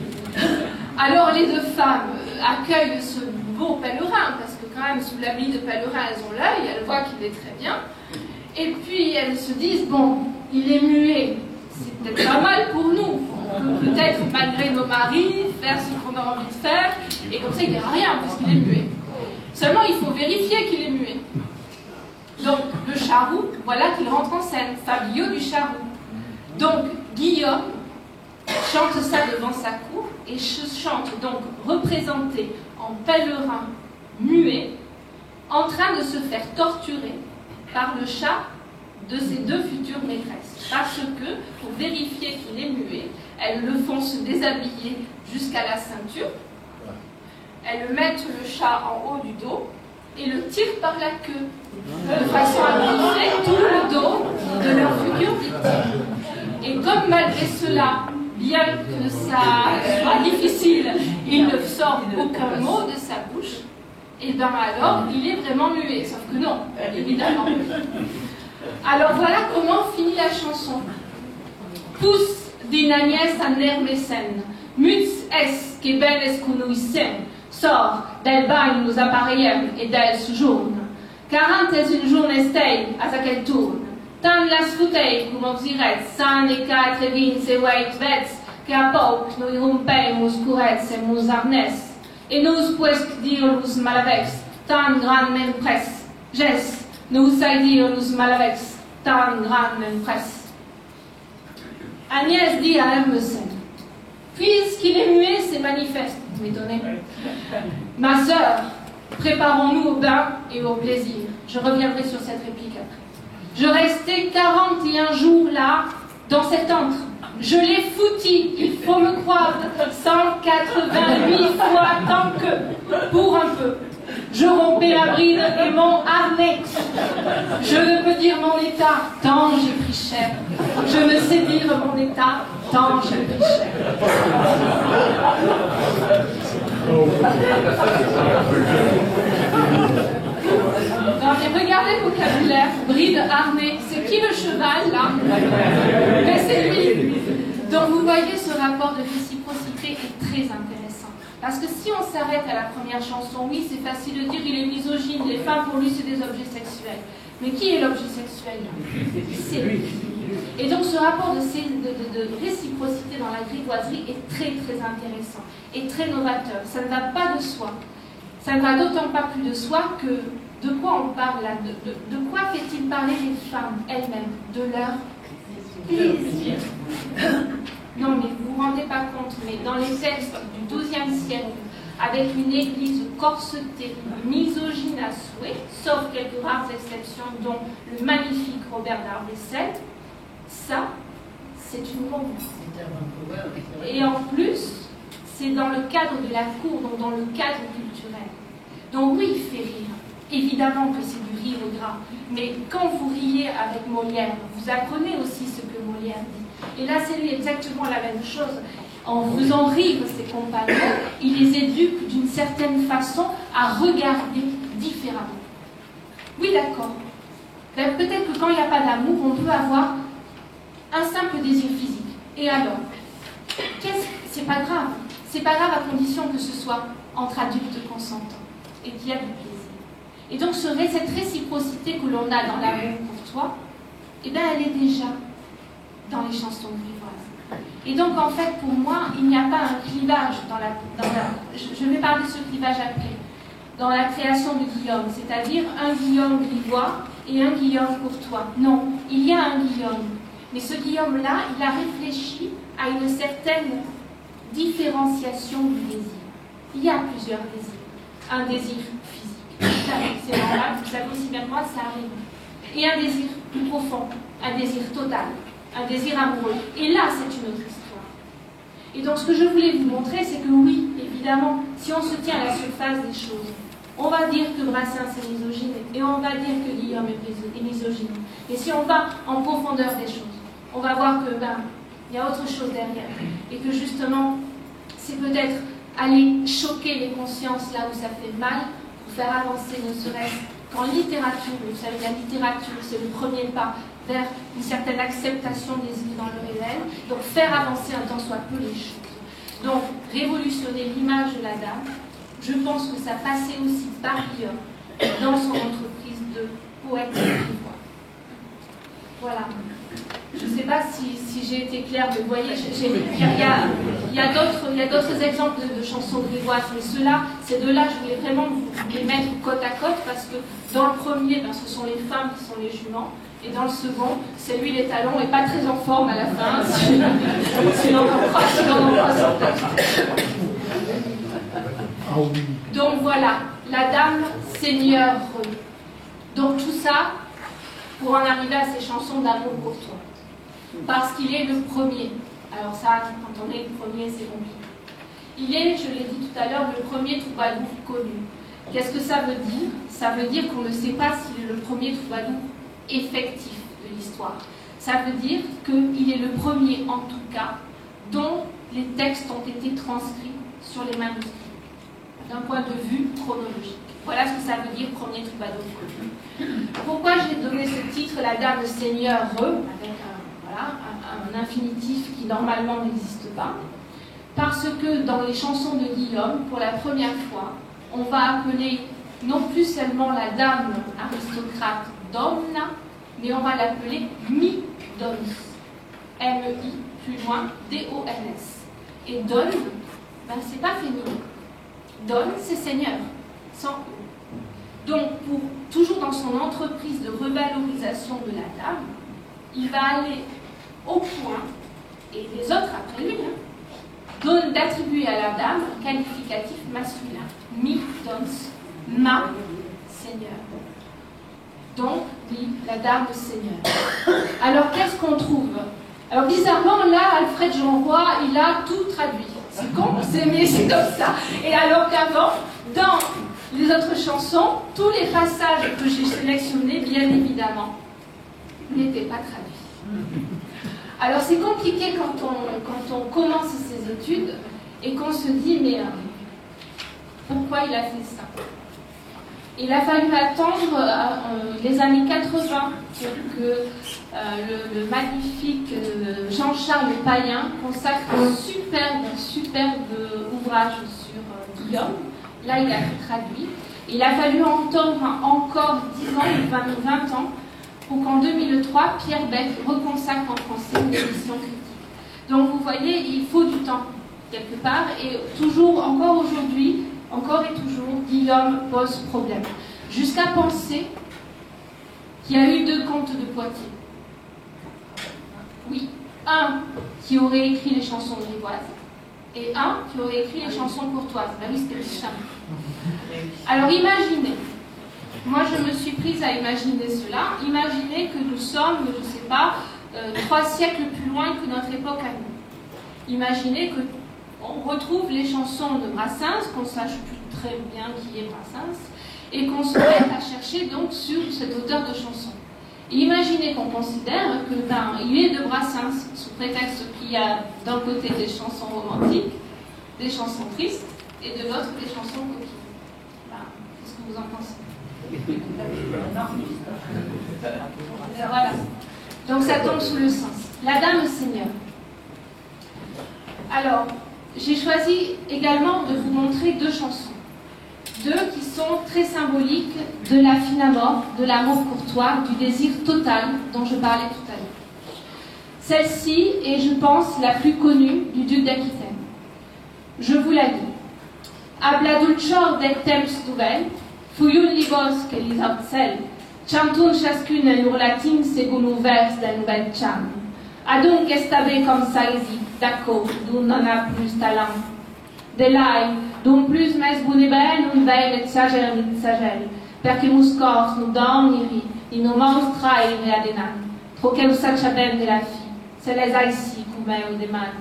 Alors les deux femmes accueillent ce beau pèlerin, parce que quand même, sous l'habit de pèlerin, elles ont l'œil, elles voient qu'il est très bien. Et puis elles se disent, bon, il est muet, c'est peut-être pas mal pour nous. On peut peut-être, malgré nos maris, faire ce qu'on a envie de faire, et comme ça, il ne dira rien, parce qu'il est muet. Seulement, il faut vérifier qu'il est muet. Donc, le charroux, voilà qu'il rentre en scène, fabliau du charroux. Donc, Guillaume chante ça devant sa cour, et chante donc représenté en pèlerin muet, en train de se faire torturer par le chat de ses deux futures maîtresses. Parce que, pour vérifier qu'il est muet, elles le font se déshabiller jusqu'à la ceinture, elles mettent le chat en haut du dos et le tirent par la queue, de façon à montrer tout le dos de leur future victime. Et comme malgré cela, bien que ça soit difficile, il ne sort aucun mot de sa bouche, et bien alors, il est vraiment muet. Sauf que non, évidemment. Alors voilà comment finit la chanson. Pus din Agnès an Hermesène, muts es que belles cunuissem, sort del bagn nous appareiem et del sojourn. 41 jours estei a aquel tourne. Tant las futei cum auxirets, san e quatre vins e weit vets, que a pauc noi rompemus curets e mus arnes. Et nous puesc dirus malavex, tant grand mempres. Ges, nous sai dirus malavex, tant grand mempres. Agnès dit à Hermesène, puisqu'il est muet, c'est manifeste. Vous m'étonnez. Ma sœur, préparons-nous au bain et au plaisir. Je reviendrai sur cette réplique après. Je restais 41 jours là, dans cet antre. Je l'ai fouti, il faut me croire, 188 fois tant que, pour un peu. Je rompais la bride et mon harnais. Je ne peux dire mon état, tant j'ai pris cher. Je ne sais dire mon état, tant j'ai pris cher. Non, mais regardez le vocabulaire, bride, harnais. C'est qui le cheval, là? Mais c'est lui. Donc vous voyez voyez, ce rapport de réciprocité est très intéressant. Parce que si on s'arrête à la première chanson, oui, c'est facile de dire il est misogyne, les femmes pour lui c'est des objets sexuels. Mais qui est l'objet sexuel? C'est lui. Et donc ce rapport de réciprocité dans la grivoiserie est très très intéressant et très novateur. Ça ne va pas de soi. Ça ne va d'autant pas plus de soi que de quoi on parle là? De quoi fait-il parler les femmes elles-mêmes? De leur plaisir. Non, mais vous ne vous rendez pas compte, mais dans les textes du XIIe siècle, avec une église corsetée, misogyne à souhait, sauf quelques rares exceptions, dont le magnifique Robert d'Arbessel, ça, c'est une bombe. Et en plus, c'est dans le cadre de la cour, donc dans le cadre culturel. Donc oui, il fait rire. Évidemment que c'est du rire gras. Mais quand vous riez avec Molière, vous apprenez aussi ce que Molière dit. Et là, c'est lui exactement la même chose. En faisant rire ses compagnons, il les éduque d'une certaine façon à regarder différemment. Oui, d'accord. Peut-être que quand il n'y a pas d'amour, on peut avoir un simple désir physique. Et alors? C'est pas grave. C'est pas grave à condition que ce soit entre adultes consentants et qu'il y a du plaisir. Et donc cette réciprocité que l'on a dans l'amour pour toi, eh bien elle est déjà dans les chansons grivoises. Et donc en fait pour moi, il n'y a pas un clivage je vais parler de ce clivage après, dans la création de Guillaume, c'est-à-dire un Guillaume grivois et un Guillaume courtois. Non, il y a un Guillaume. Mais ce Guillaume-là, il a réfléchi à une certaine différenciation du désir. Il y a plusieurs désirs. Un désir physique, c'est normal, vous savez aussi bien que moi, ça arrive. Et un désir plus profond, un désir total, un désir amoureux. Et là, c'est une autre histoire. Et donc, ce que je voulais vous montrer, c'est que oui, évidemment, si on se tient à la surface des choses, on va dire que Brassens est misogyne et on va dire que Guillaume est misogyne. Et si on va en profondeur des choses, on va voir que il y a autre chose derrière. Et que justement, c'est peut-être aller choquer les consciences là où ça fait mal pour faire avancer ne serait-ce qu'en littérature. Vous savez, la littérature, c'est le premier pas vers une certaine acceptation des idées dans le réel. Donc faire avancer un tant soit peu les choses. Donc révolutionner l'image de la dame, je pense que ça passait aussi par Guillaume dans son entreprise de poète grivois. Voilà. Je ne sais pas si j'ai été claire, mais vous voyez, il y a d'autres exemples de chansons grivoises, mais ceux-là, ces deux-là, je voulais vraiment vous les mettre côte à côte, parce que dans le premier, ce sont les femmes qui sont les juments, et dans le second, c'est lui les talons, et pas très en forme à la fin, sinon on croit son texte. Donc voilà, la dame seigneur. Donc tout ça, pour en arriver à ces chansons d'amour pour toi. Parce qu'il est le premier. Alors ça, quand on est le premier, c'est compliqué. Il est, je l'ai dit tout à l'heure, le premier troubadour connu. Qu'est-ce que ça veut dire? Ça veut dire qu'on ne sait pas s'il est le premier troubadour effectif de l'histoire. Ça veut dire qu'il est le premier, en tout cas, dont les textes ont été transcrits sur les manuscrits, d'un point de vue chronologique. Voilà ce que ça veut dire, premier troubadour connu. Pourquoi j'ai donné ce titre, la dame seigneur, avec un infinitif qui normalement n'existe pas? Parce que dans les chansons de Guillaume, pour la première fois, on va appeler non plus seulement la dame aristocrate donna, mais on va l'appeler mi-dons. M-I, plus loin, D-O-N-S. Et donne, c'est pas féminin. Donne, c'est seigneur, sans E. Donc, toujours dans son entreprise de revalorisation de la dame, il va aller au point, et les autres après lui, donne d'attribuer à la dame un qualificatif masculin. Mi, dons, ma, seigneur. Donc, oui, la dame seigneur. Alors, qu'est-ce qu'on trouve? Alors, bizarrement, là, Alfred Jeanroy, il a tout traduit. C'est con, mais c'est comme ça. Et alors qu'avant, dans les autres chansons, tous les passages que j'ai sélectionnés, bien évidemment, n'étaient pas traduits. Alors c'est compliqué quand on commence ses études et qu'on se dit, mais pourquoi il a fait ça? Il a fallu attendre les années 80 pour que le magnifique Jean-Charles Payen consacre un superbe ouvrage sur Guillaume. Là, il a tout traduit. Il a fallu entendre encore 10 ans, 20 ans, pour qu'en 2003, Pierre Beck reconsacre en français une édition critique. Donc vous voyez, il faut du temps, quelque part, et toujours, encore aujourd'hui, encore et toujours, Guillaume pose problème. Jusqu'à penser qu'il y a eu 2 comtes de Poitiers. Oui, un qui aurait écrit les chansons grivoises et un qui aurait écrit les chansons courtoises. Ben oui, c'était Richard. Alors imaginez, moi je me suis prise à imaginer cela. Imaginez que nous sommes, je ne sais pas, 3 siècles plus loin que notre époque à nous. Imaginez que on retrouve les chansons de Brassens, qu'on ne sache plus très bien qui est Brassens, et qu'on se mette à chercher donc sur cet auteur de chansons. Et imaginez qu'on considère que il est de Brassens, sous prétexte qu'il y a d'un côté des chansons romantiques, des chansons tristes, et de l'autre des chansons coquines. Qu'est-ce que vous en pensez? Voilà. Donc ça tombe sous le sens. La Dame Seigneur. Alors, j'ai choisi également de vous montrer 2 chansons. 2 qui sont très symboliques de la fine amour, de l'amour courtois, du désir total dont je parlais tout à l'heure. Celle-ci est, je pense, la plus connue du duc d'Aquitaine. Je vous la lis. Habla dulcior de temps nouvelles, fuyul libos que les obsèlent, chantun chacune en urlatin según vers d'un nouvel chant. Adunc estabe comme saisi, d'accord, d'où n'en a plus talent. De l'ai, d'on plus mes bonibel, un veil et sagel mit sagel, perché muscors nous dormiri, i nos mons traire adenan, troqueu sachabem de la fille, se les aïsi coumeu de man.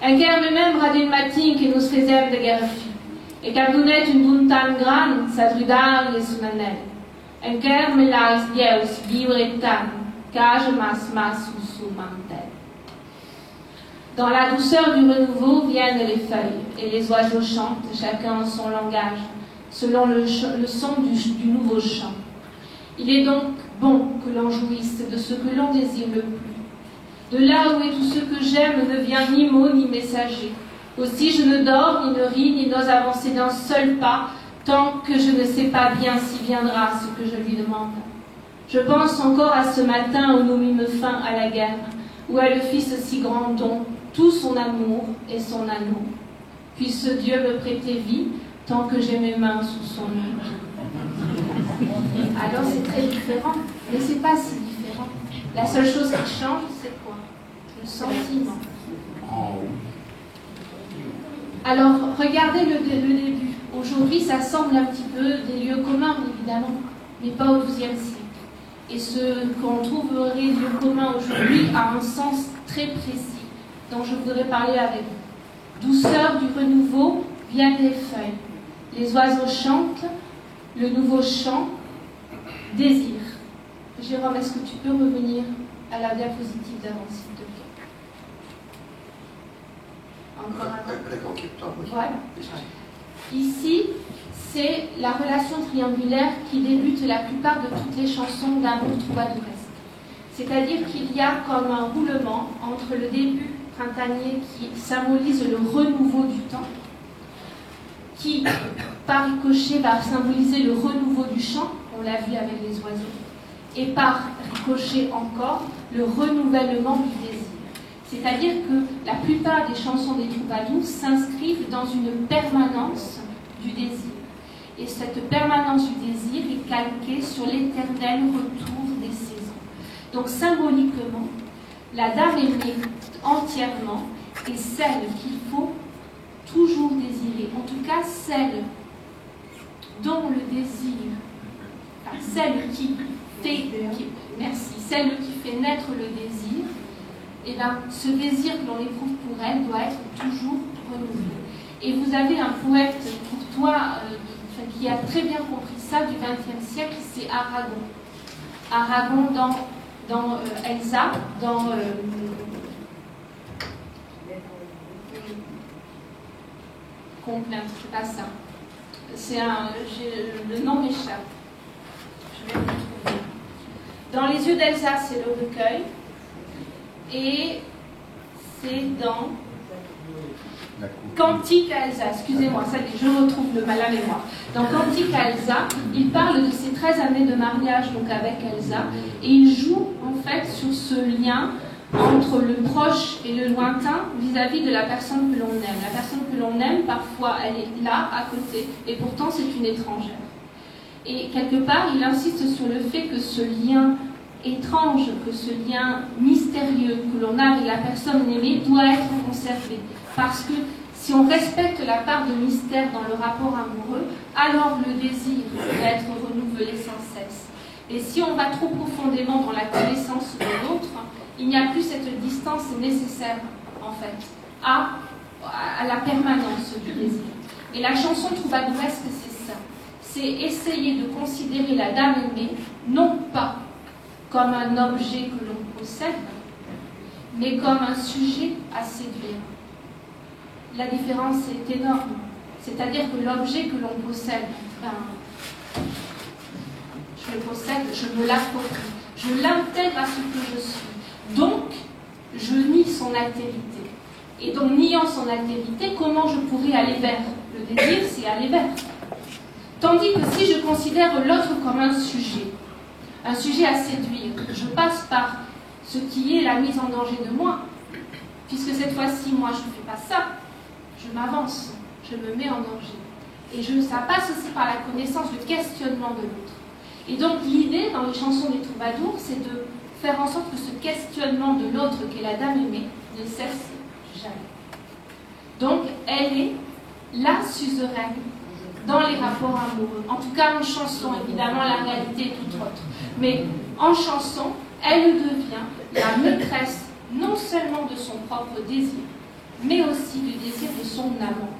Enquer me membra d'une matin que nous faisem de guerre fi, et qu'abdonet une buntan grande, s'adrudar les sunanel. Enquer me lais dieus vivre et tan, cage mas sous mantel. Dans la douceur du renouveau viennent les feuilles, et les oiseaux chantent, chacun en son langage, selon le son du nouveau chant. Il est donc bon que l'on jouisse de ce que l'on désire le plus. De là où est tout ce que j'aime ne vient ni mot ni messager. Aussi je ne dors, ni ne ris, ni n'ose avancer d'un seul pas, tant que je ne sais pas bien si viendra ce que je lui demande. Je pense encore à ce matin où nous mîmes fin à la guerre, où elle fit ce si grand don, tout son amour et son anneau. Puisse Dieu me prêter vie, tant que j'ai mes mains sous son œil. Alors c'est très différent, mais c'est pas si différent. La seule chose qui change, c'est quoi? Le sentiment. Alors, regardez le début. Aujourd'hui, ça semble un petit peu des lieux communs, évidemment, mais pas au XIIe siècle. Et ce qu'on trouverait lieu commun aujourd'hui a un sens très précis, dont je voudrais parler avec vous. Douceur du renouveau viennent les feuilles. Les oiseaux chantent, le nouveau chant, désir. Jérôme, est-ce que tu peux revenir à la diapositive d'avant, s'il te plaît? Encore un. Voilà. Ici, c'est la relation triangulaire qui débute la plupart de toutes les chansons d'amour troubadoureste. C'est-à-dire qu'il y a comme un roulement entre le début printanier qui symbolise le renouveau du temps, qui, par ricochet, va symboliser le renouveau du chant, on l'a vu avec les oiseaux, et par ricochet encore, le renouvellement du désir. C'est-à-dire que la plupart des chansons des troubadours s'inscrivent dans une permanence du désir. Et cette permanence du désir est calquée sur l'éternel retour des saisons. Donc symboliquement, la dame aimée entièrement est celle qu'il faut toujours désirer. En tout cas, celle dont le désir, enfin, celle qui fait naître le désir, et bien, ce désir que l'on éprouve pour elle doit être toujours renouvelé. Et vous avez un poète courtois qui a très bien compris ça du XXe siècle, c'est Aragon. Aragon dans Elsa, dans Complainte, c'est pas ça. Le nom m'échappe. Je vais le retrouver. Dans Les yeux d'Elsa, c'est le recueil. Et c'est dans Cantique à Elsa. Excusez-moi, ça y est, je retrouve la mémoire. Dans Cantique à Elsa, il parle de ses 13 années de mariage donc avec Elsa. Et il joue en fait sur ce lien entre le proche et le lointain vis-à-vis de la personne que l'on aime. La personne que l'on aime, parfois, elle est là, à côté, et pourtant c'est une étrangère. Et quelque part, il insiste sur le fait que ce lien étrange, que ce lien mystérieux que l'on a avec la personne aimée doit être conservé. Parce que si on respecte la part de mystère dans le rapport amoureux, alors le désir va être renouvelé sans cesse. Et si on va trop profondément dans la connaissance de l'autre, il n'y a plus cette distance nécessaire, en fait, à la permanence du désir. Et la chanson troubadouresque, c'est ça. C'est essayer de considérer la dame aimée, non pas comme un objet que l'on possède, mais comme un sujet à séduire. La différence est énorme. C'est-à-dire que l'objet que l'on possède, je le possède, je me l'approprie, je l'intègre à ce que je suis. Donc, je nie son altérité. Et donc, niant son altérité, comment je pourrais aller vers? Le désir, c'est aller vers. Tandis que si je considère l'autre comme un sujet à séduire, je passe par ce qui est la mise en danger de moi, puisque cette fois-ci, moi, je ne fais pas ça, je m'avance, je me mets en danger. Et ça passe aussi par la connaissance, le questionnement de l'autre. Et donc, l'idée, dans les chansons des troubadours, c'est de faire en sorte que ce questionnement de l'autre, qu'est la dame aimée, ne cesse jamais. Donc, elle est la suzeraine dans les rapports amoureux. En tout cas, en chanson, évidemment, la réalité est toute autre. Mais en chanson, elle devient la maîtresse non seulement de son propre désir, mais aussi du désir de son amant.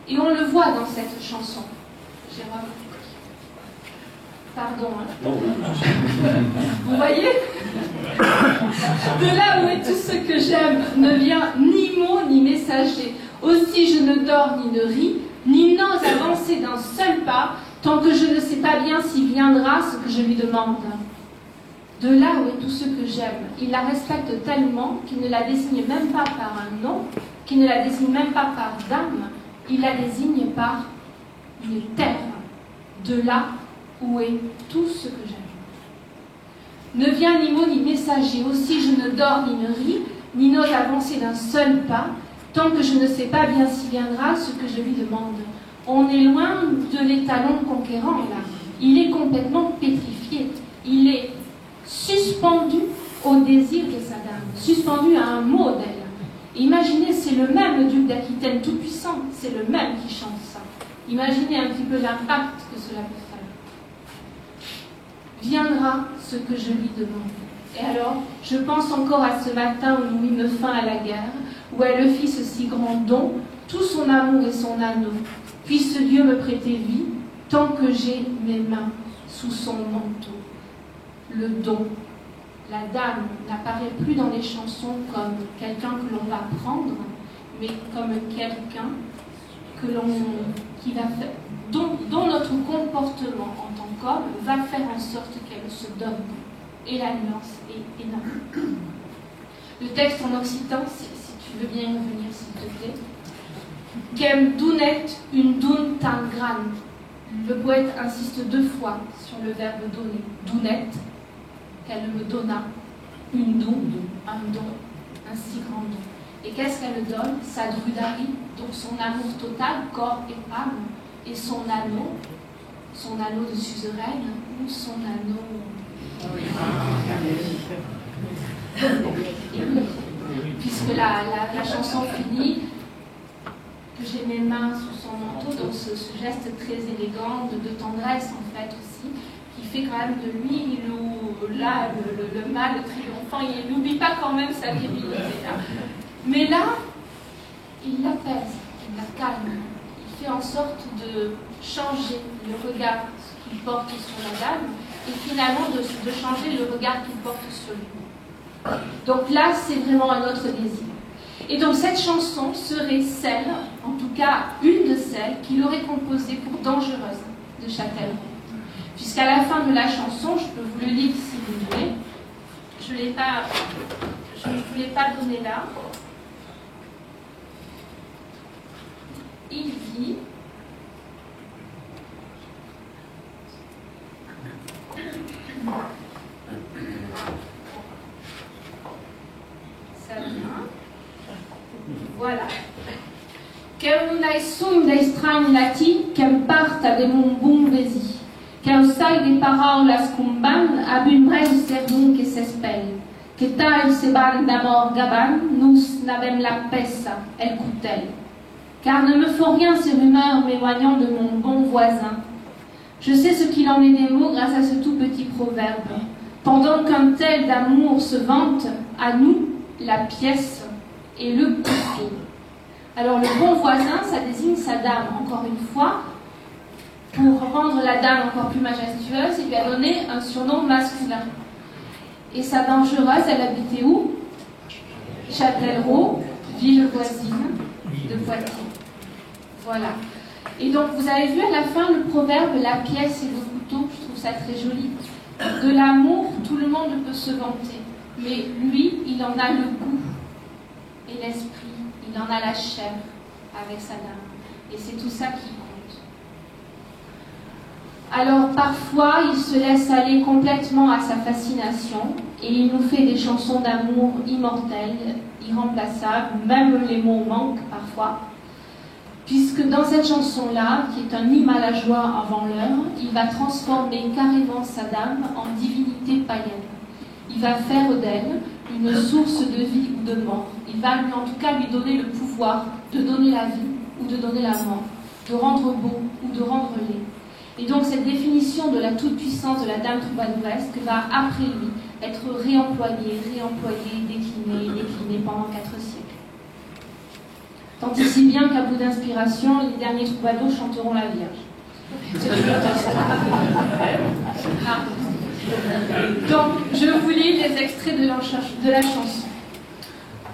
Et on le voit dans cette chanson. Jérôme, pardon. Hein. Vous voyez? De là où est tout ce que j'aime ne vient ni mot ni messager. Aussi je ne dors ni ne ris, ni n'ose avancer d'un seul pas, tant que je ne sais pas bien s'il viendra ce que je lui demande. De là où est tout ce que j'aime, il la respecte tellement qu'il ne la désigne même pas par un nom, qu'il ne la désigne même pas par dame, il la désigne par une terre. De là où est tout ce que j'aime. Ne vient ni mot ni messager, aussi je ne dors ni ne ris, ni n'ose avancer d'un seul pas, tant que je ne sais pas bien s'il viendra ce que je lui demande. On est loin de l'étalon conquérant, là. Il est complètement pétrifié. Il est suspendu au désir de sa dame, suspendu à un mot d'elle. Imaginez, c'est le même, le duc d'Aquitaine tout-puissant, c'est le même qui chante ça. Imaginez un petit peu l'impact que cela peut faire. Viendra ce que je lui demande. Et alors, je pense encore à ce matin où Louis me feint à la guerre, où elle fit ce si grand don, tout son amour et son anneau. Puisse Dieu me prêter vie, tant que j'ai mes mains sous son manteau. Le don. La dame n'apparaît plus dans les chansons comme quelqu'un que l'on va prendre, mais comme quelqu'un qui va faire, dont notre comportement en tant qu'homme va faire en sorte qu'elle se donne. Et la nuance est énorme. Le texte en occitan, si tu veux bien y revenir s'il te plaît. Quem dunet une dun tan gran. Le poète insiste 2 fois sur le verbe donner. Dunet, qu'elle me donna une don, un don, un si grand don. Et qu'est-ce qu'elle donne? Sa drudari, donc son amour total, corps et âme, et son anneau de suzeraine, ou son anneau... Puisque la chanson finit, que j'ai mes mains sous son manteau, donc ce geste très élégant de tendresse en fait aussi, qui fait quand même de lui le mâle triomphant. Il n'oublie pas quand même sa virilité. Hein. Mais là, il l'apaise, il la calme. Il fait en sorte de changer le regard qu'il porte sur la dame et finalement de changer le regard qu'il porte sur lui. Donc là, c'est vraiment un autre désir. Et donc cette chanson serait celle, en tout cas une de celles, qu'il aurait composée pour Dangereuse de Châtellerault. Puisqu'à la fin de la chanson, je peux vous le lire si vous voulez, je ne vous l'ai pas donné là. Il dit... Ça vient. Voilà. Que un dai sogni dai strani lati che parta de mon bon vesi, che sai de parolas cumban ab un breu sermon que s'espelle, que tal se ban d'amor gaban, nous n'avem la pessa, el coutel. Car ne me faut rien ces rumeurs m'éloignant de mon bon voisin. Je sais ce qu'il en est des mots grâce à ce tout petit proverbe. Pendant qu'un tel d'amour se vante, à nous, la pièce et le couteau. Alors le bon voisin, ça désigne sa dame, encore une fois. Pour rendre la dame encore plus majestueuse, il lui a donné un surnom masculin. Et sa dangereuse, elle habitait où? Châtellerault, ville voisine de Poitiers. Voilà. Et donc vous avez vu à la fin le proverbe « la pièce et le couteau », je trouve ça très joli. De l'amour, tout le monde peut se vanter. Mais lui, il en a le goût et l'esprit, il en a la chair avec sa dame. Et c'est tout ça qui compte. Alors parfois, il se laisse aller complètement à sa fascination et il nous fait des chansons d'amour immortelles, irremplaçables, même les mots manquent parfois. Puisque dans cette chanson-là, qui est un hymne à la joie avant l'heure, il va transformer carrément sa dame en divinité païenne. Il va faire d'elle une source de vie ou de mort. Il va en tout cas lui donner le pouvoir de donner la vie ou de donner la mort, de rendre beau ou de rendre laid. Et donc cette définition de la toute-puissance de la dame troubadouresque va après lui être réemployée, déclinée pendant 4 siècles. Tant et si bien qu'à bout d'inspiration, les derniers troubadours chanteront la Vierge. C'est tout à fait ça. Ah. Donc, je vous lis les extraits de la chanson.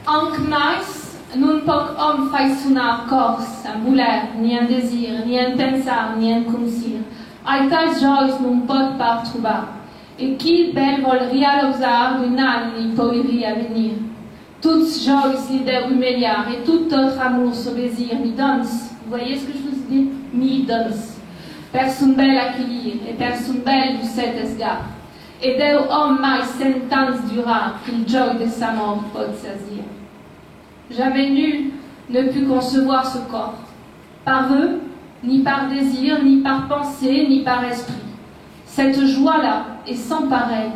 Anc mais, nun poc hom fai sonar cors, un bouler, ni un désir, ni un pensar, ni un consir. Ai tals jois nun pot par trobar. Et qui bel volria l'osar d'un âne ni poiria venir. Toutes joies li deu humiliar et tout autre amour se désir mi dons. Vous voyez ce que je vous dis? Mi dons. Personne belle à qui lire et personne belle du cet esgar. Et deu homme mai sentans durar qu'il joie de sa mort pot saisir. Jamais nul ne put concevoir ce corps, par vœu, ni par désir, ni par pensée, ni par esprit. Cette joie-là est sans pareille.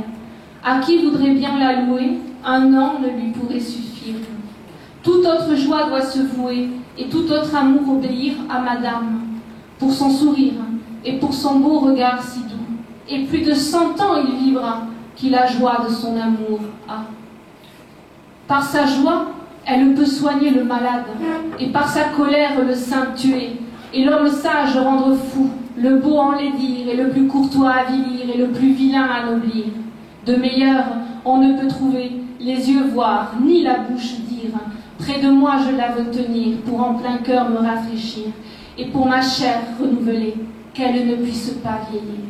À qui voudrait bien la louer, un an ne lui pourrait suffire. Toute autre joie doit se vouer, et tout autre amour obéir à Madame, pour son sourire, et pour son beau regard si doux. Et plus de 100 ans il vivra, qui la joie de son amour a. Par sa joie, elle peut soigner le malade, et par sa colère le saint tuer, et l'homme sage rendre fou, le beau enlaidir, et le plus courtois avilir, et le plus vilain anoblir. De meilleur, on ne peut trouver, les yeux voir, ni la bouche dire. Près de moi je la veux tenir, pour en plein cœur me rafraîchir, et pour ma chair renouvelée, qu'elle ne puisse pas vieillir.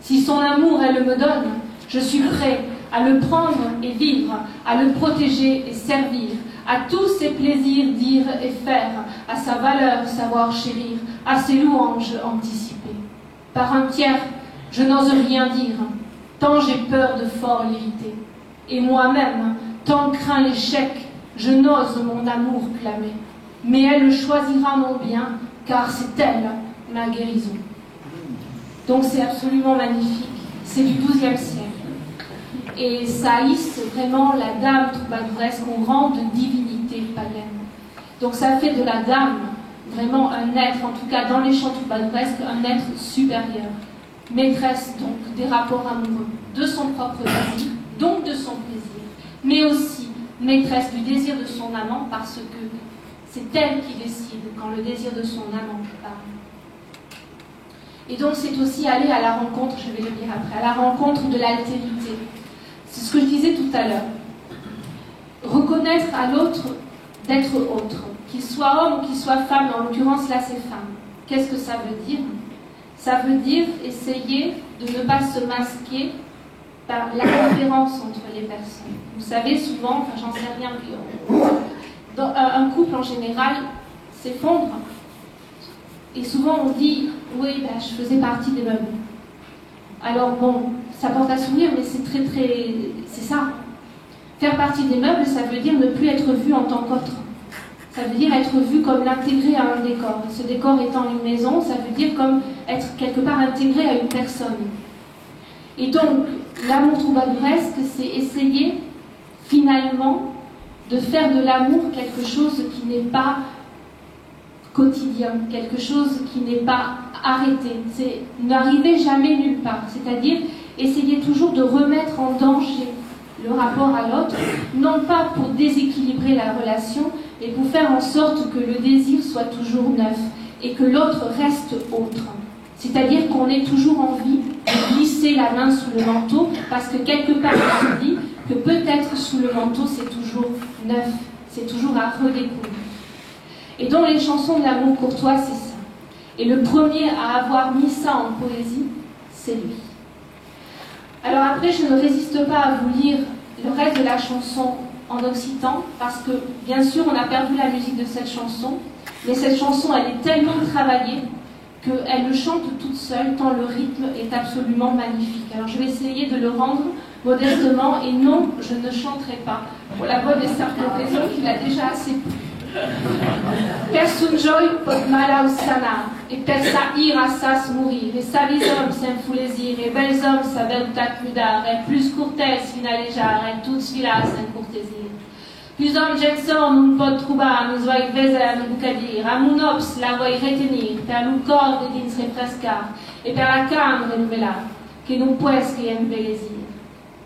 Si son amour elle me donne, je suis prêt à le prendre et vivre, à le protéger et servir, à tous ses plaisirs dire et faire, à sa valeur savoir chérir, à ses louanges anticiper. Par un tiers, je n'ose rien dire, tant j'ai peur de fort l'irriter. Et moi-même, tant crains l'échec, je n'ose mon amour clamer. Mais elle choisira mon bien, car c'est elle ma guérison. Donc c'est absolument magnifique. C'est du XIIe siècle. Et ça hisse vraiment la dame troubadouresque au rang de divinité païenne. Donc ça fait de la dame vraiment un être, en tout cas dans les chants troubadouresques, un être supérieur. Maîtresse donc des rapports amoureux, de son propre désir, donc de son plaisir, mais aussi maîtresse du désir de son amant, parce que c'est elle qui décide quand le désir de son amant parle. Et donc c'est aussi aller à la rencontre, je vais le dire après, à la rencontre de l'altérité. C'est ce que je disais tout à l'heure. Reconnaître à l'autre d'être autre, qu'il soit homme ou qu'il soit femme, en l'occurrence là c'est femme. Qu'est-ce que ça veut dire? Ça veut dire essayer de ne pas se masquer par la différence entre les personnes. Vous savez, souvent, enfin j'en sais rien, dans un couple en général s'effondre, et souvent on dit, oui, ben, je faisais partie des meubles. Alors bon, ça porte à sourire, mais c'est c'est ça. Faire partie des meubles, ça veut dire ne plus être vu en tant qu'autre. Ça veut dire être vu comme l'intégré à un décor. Et ce décor étant une maison, ça veut dire comme être quelque part intégré à une personne. Et donc, l'amour troubadouresque, c'est essayer finalement de faire de l'amour quelque chose qui n'est pas quotidien, quelque chose qui n'est pas arrêté. C'est n'arriver jamais nulle part. C'est-à-dire essayer toujours de remettre en danger le rapport à l'autre, non pas pour déséquilibrer la relation, mais pour faire en sorte que le désir soit toujours neuf et que l'autre reste autre. C'est-à-dire qu'on ait toujours envie de glisser la main sous le manteau parce que quelque part on se dit que peut-être sous le manteau c'est toujours neuf, c'est toujours à redécouvrir. Et donc les chansons de l'amour courtois, c'est ça. Et le premier à avoir mis ça en poésie, c'est lui. Alors après, je ne résiste pas à vous lire le reste de la chanson en occitan, parce que, bien sûr, on a perdu la musique de cette chanson, mais cette chanson, elle est tellement travaillée qu'elle le chante toute seule, tant le rythme est absolument magnifique. Alors je vais essayer de le rendre modestement, et non, je ne chanterai pas, pour la bonne et simple raison qu'il a déjà assez plu. Per sunjoi pot mala sana, et per sa ira sas mourir, et savis hommes s'enfoulésir, et belles hommes sa beltat mudar, et plus courtesse finalejar, et toutes filas en courtésir. Plus hommes gensom un pot troubar, nous voy vezer nous boucadir, a mon ops la voy retenir, per lu corde dins refrescar, et per la cambre nouvelar, que nous pues que embellezir.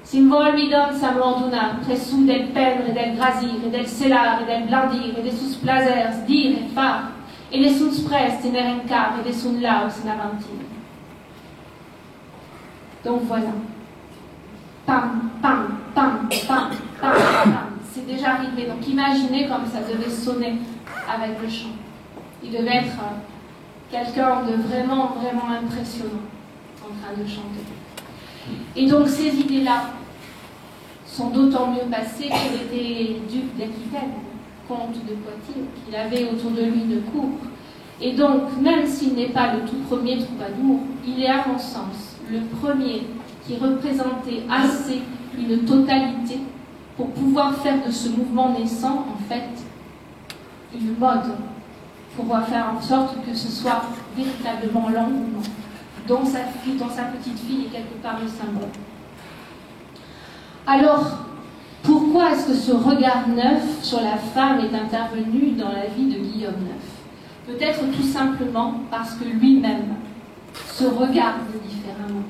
Simbol mi donne sa morduna, pressou del pendre, del grazir, et del selar, et del blandir, et de sus plazers, dir et far, et de sus prest, et nerencar, et de sun laus, en aventir. Donc voilà. Pam, pam, pam, pam, pam, pam. C'est déjà arrivé. Donc imaginez comme ça devait sonner avec le chant. Il devait être quelqu'un de vraiment, vraiment impressionnant en train de chanter. Et donc ces idées-là sont d'autant mieux passées qu'il était duc d'Aquitaine, comte de Poitiers, qu'il avait autour de lui de cour. Et donc, même s'il n'est pas le tout premier troubadour, il est à mon sens le premier qui représentait assez une totalité pour pouvoir faire de ce mouvement naissant, en fait, une mode, pour pouvoir faire en sorte que ce soit véritablement l'engouement, dont sa petite fille est quelque part le symbole. Alors, pourquoi est-ce que ce regard neuf sur la femme est intervenu dans la vie de Guillaume Neuf? Peut-être tout simplement parce que lui-même se regarde différemment.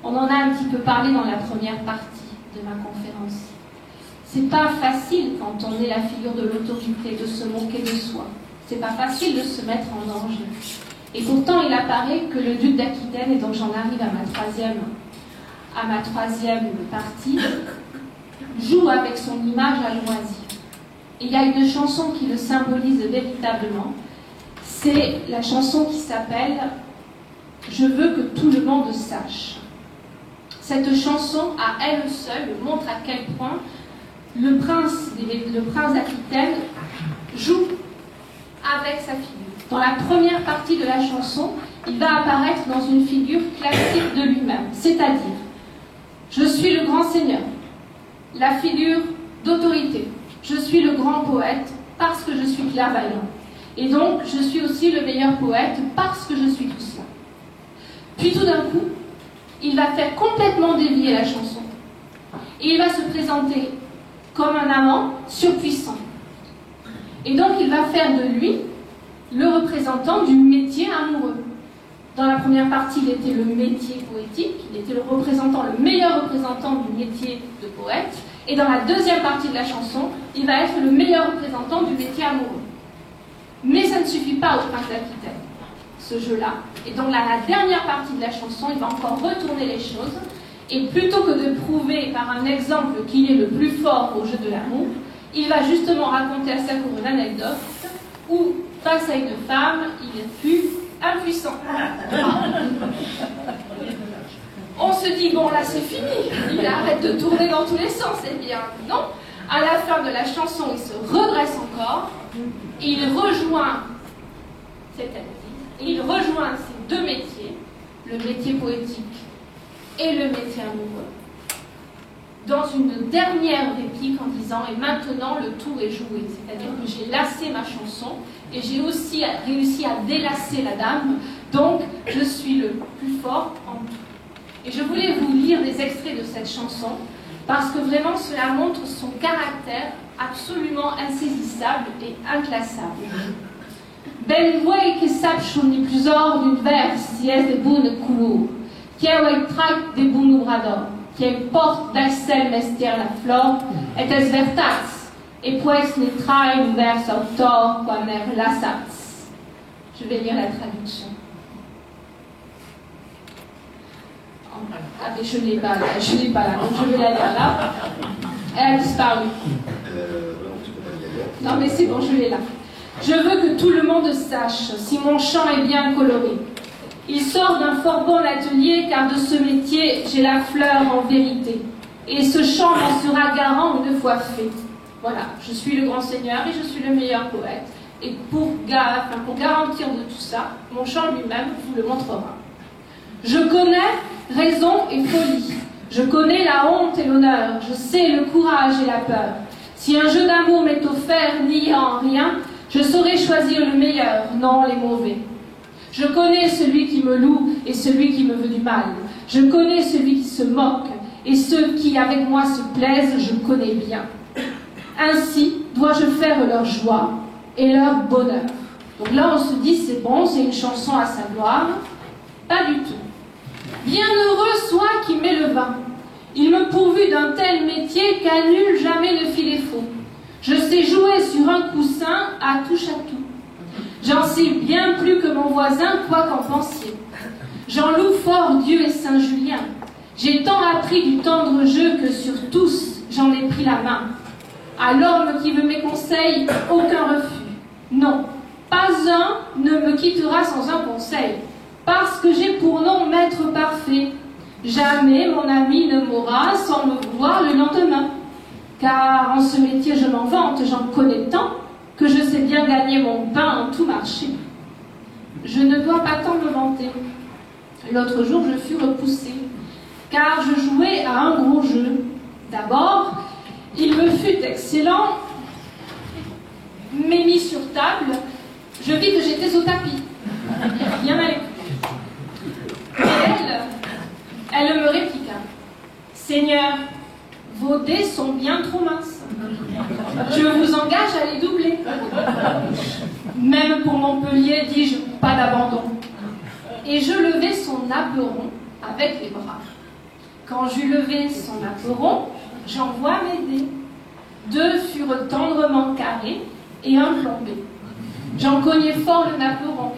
On en a un petit peu parlé dans la première partie de ma conférence. C'est pas facile quand on est la figure de l'autorité de se moquer de soi. C'est pas facile de se mettre en danger. Et pourtant, il apparaît que le duc d'Aquitaine, et donc j'en arrive à ma troisième partie, joue avec son image à loisir. Il y a une chanson qui le symbolise véritablement. C'est la chanson qui s'appelle « Je veux que tout le monde sache ». Cette chanson, à elle seule, montre à quel point le prince d'Aquitaine joue avec sa figure. Dans la première partie de la chanson, il va apparaître dans une figure classique de lui-même, c'est-à-dire « Je suis le grand seigneur », la figure d'autorité. « Je suis le grand poète parce que je suis clairvoyant. Et donc, je suis aussi le meilleur poète parce que je suis tout cela. » Puis tout d'un coup, il va faire complètement dévier la chanson. Et il va se présenter comme un amant surpuissant. Et donc, il va faire de lui le représentant du métier amoureux. Dans la première partie, il était le métier poétique, il était le meilleur représentant du métier de poète. Et dans la deuxième partie de la chanson, il va être le meilleur représentant du métier amoureux. Mais ça ne suffit pas au prince d'Aquitaine, ce jeu-là. Et donc là, la dernière partie de la chanson, il va encore retourner les choses. Et plutôt que de prouver par un exemple qu'il est le plus fort au jeu de l'amour, il va justement raconter à sa cour une anecdote où, face à une femme, il fut impuissant. On se dit, bon là c'est fini, il arrête de tourner dans tous les sens. Eh bien non, à la fin de la chanson, il se redresse encore, il rejoint, il rejoint ces deux métiers, le métier poétique et le métier amoureux, dans une dernière réplique en disant « Et maintenant, le tour est joué ». C'est-à-dire que j'ai lassé ma chanson et j'ai aussi réussi à délasser la dame, donc je suis le plus fort en tout. Et je voulais vous lire des extraits de cette chanson parce que vraiment cela montre son caractère absolument insaisissable et inclassable. Ben vuoi che sappiano i plusor d'un vers si es de bonne couleur, qui est trac de bon obrador, qui porte d'Alcel mestière la flore, et es vertats, et pues ne trae un vers autor quan er lassats. Je vais lire la traduction. Ah mais je ne l'ai pas là, donc je vais la lire là. Elle a disparu. Non mais c'est bon, je l'ai là. Je veux que tout le monde sache si mon chant est bien coloré. Il sort d'un fort bon atelier car de ce métier j'ai la fleur en vérité. Et ce chant m'en sera garant une fois fait. Voilà, je suis le grand seigneur et je suis le meilleur poète. Et pour garantir de tout ça, mon chant lui-même vous le montrera. Je connais raison et folie. Je connais la honte et l'honneur. Je sais le courage et la peur. Si un jeu d'amour m'est offert, niant rien, je saurai choisir le meilleur, non les mauvais. Je connais celui qui me loue et celui qui me veut du mal. Je connais celui qui se moque et ceux qui avec moi se plaisent, je connais bien. Ainsi dois-je faire leur joie et leur bonheur. Donc là on se dit c'est bon, c'est une chanson à sa gloire. Pas du tout. Bienheureux soit qui met le vin. Il me pourvut d'un tel métier qu'à nul jamais ne fit défaut. Je sais jouer sur un coussin à touche à tout. J'en sais bien plus que mon voisin, quoi qu'en pensiez. J'en loue fort Dieu et Saint Julien. J'ai tant appris du tendre jeu que sur tous j'en ai pris la main. À l'homme qui veut mes conseils, aucun refus. Non, pas un ne me quittera sans un conseil, parce que j'ai pour nom maître parfait. Jamais mon ami ne mourra sans me voir le lendemain. Car en ce métier je m'en vante, j'en connais tant, que je sais bien gagner mon pain en tout marché. Je ne dois pas tant me vanter. L'autre jour je fus repoussée, car je jouais à un gros jeu. D'abord, il me fut excellent, mais mis sur table, je vis que j'étais au tapis. Rien n'allait plus. Et elle me répliqua. Seigneur, vos dés sont bien trop minces. Je vous engage à les doubler. Même pour Montpellier, dis-je, pas d'abandon. Et je levai son apperon avec les bras. Quand j'eus levé son apperon, j'envoie mes dés. 2 furent tendrement carrés et un plombé. J'en cognai fort le apperon.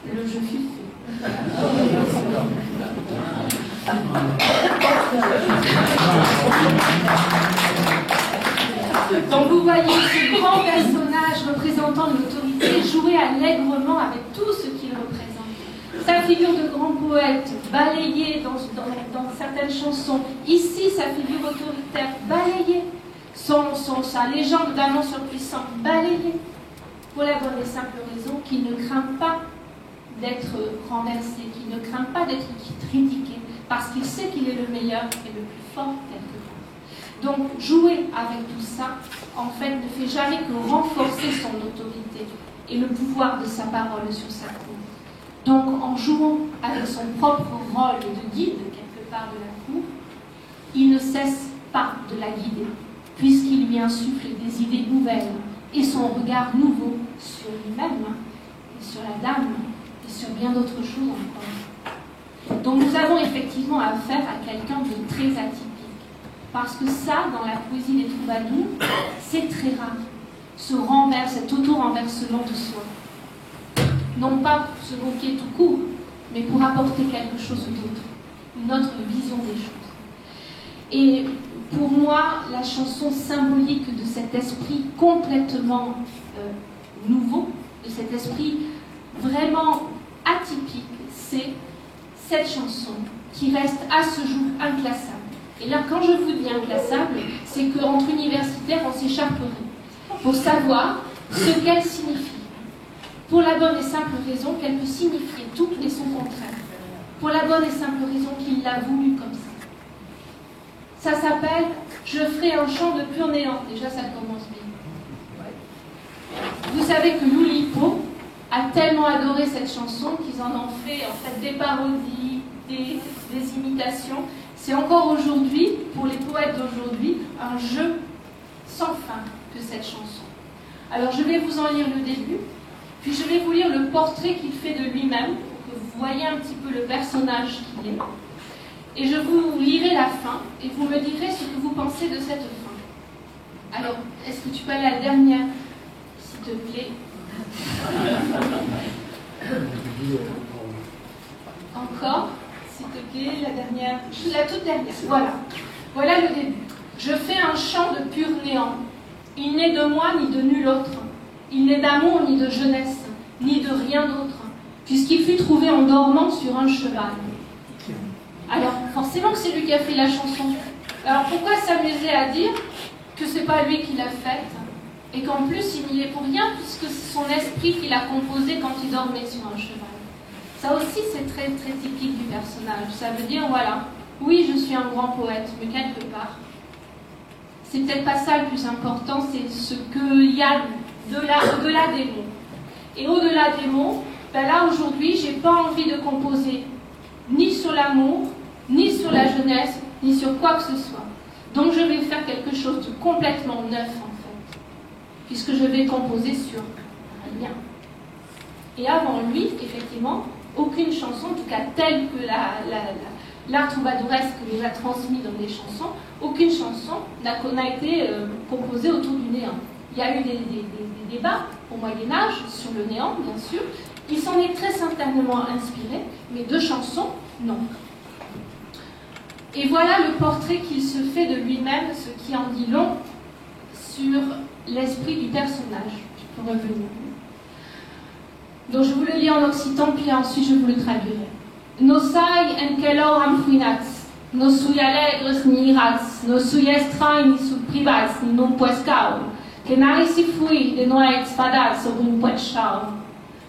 Le jeu fut fait. Donc vous voyez ce grand personnage représentant l'autorité jouer allègrement avec tout ce qu'il représente. Sa figure de grand poète balayée dans certaines chansons, ici sa figure autoritaire balayée, sa légende d'un nom surpuissant balayée, pour la bonne et simple raison qu'il ne craint pas d'être renversé, qu'il ne craint pas d'être critiqué, parce qu'il sait qu'il est le meilleur et le plus fort quelque part. Donc jouer avec tout ça, en fait, ne fait jamais que renforcer son autorité et le pouvoir de sa parole sur sa cour. Donc en jouant avec son propre rôle de guide, quelque part de la cour, il ne cesse pas de la guider, puisqu'il lui insuffle des idées nouvelles et son regard nouveau sur lui-même, et sur la dame, et sur bien d'autres choses encore. Donc nous avons effectivement affaire à quelqu'un de très atypique. Parce que ça, dans la poésie des troubadours, c'est très rare. Cet auto-renversement de soi. Non pas pour se moquer tout court, mais pour apporter quelque chose d'autre. Une autre vision des choses. Et pour moi, la chanson symbolique de cet esprit complètement nouveau, de cet esprit vraiment atypique, c'est cette chanson qui reste à ce jour inclassable. Et là, quand je vous dis inclassable, c'est qu'entre universitaires, on s'écharperait pour savoir ce qu'elle signifie. Pour la bonne et simple raison qu'elle peut signifier tout et son contraire. Pour la bonne et simple raison qu'il l'a voulu comme ça. Ça s'appelle « Je ferai un chant de pur néant ». Déjà, ça commence bien. Vous savez que Loulipo a tellement adoré cette chanson qu'ils en ont fait des parodies, des imitations. C'est encore aujourd'hui, pour les poètes d'aujourd'hui, un jeu sans fin que cette chanson. Alors je vais vous en lire le début, puis je vais vous lire le portrait qu'il fait de lui-même, pour que vous voyez un petit peu le personnage qu'il est. Et je vous lirai la fin, et vous me direz ce que vous pensez de cette fin. Alors, est-ce que tu peux aller à la dernière, s'il te plaît? Encore, s'il te plaît, la dernière, la toute dernière, voilà. Voilà le début. Je fais un chant de pur néant. Il n'est de moi ni de nul autre. Il n'est d'amour ni de jeunesse, ni de rien d'autre, puisqu'il fut trouvé en dormant sur un cheval. Alors, forcément que c'est lui qui a fait la chanson. Alors pourquoi s'amuser à dire que c'est pas lui qui l'a faite, et qu'en plus il n'y est pour rien, puisque c'est son esprit qui l'a composée quand il dormait sur un cheval. Ça aussi c'est très très typique du personnage. Ça veut dire, voilà, oui je suis un grand poète, mais quelque part, c'est peut-être pas ça le plus important, c'est ce qu'il y a au-delà des mots. Et au-delà des mots, ben là aujourd'hui, j'ai pas envie de composer ni sur l'amour, ni sur la jeunesse, ni sur quoi que ce soit. Donc je vais faire quelque chose de complètement neuf en fait, puisque je vais composer sur rien. Et avant lui, effectivement, aucune chanson, en tout cas telle que l'art troubadouresque nous a transmis dans les chansons, aucune chanson n'a été composée autour du néant. Il y a eu des débats au Moyen-Âge sur le néant, bien sûr. Il s'en est très certainement inspiré, mais de chansons, non. Et voilà le portrait qu'il se fait de lui-même, ce qui en dit long sur l'esprit du personnage. Je peux revenir. Donc je vous le lis en occitan, puis ensuite je vous le traduirai. No sai en que lor am fuinats, no sui alegres ni irats, no sui estranhos ni surprivats, ni non puescau, que nari si fui de noite spadar sobre un puetchau.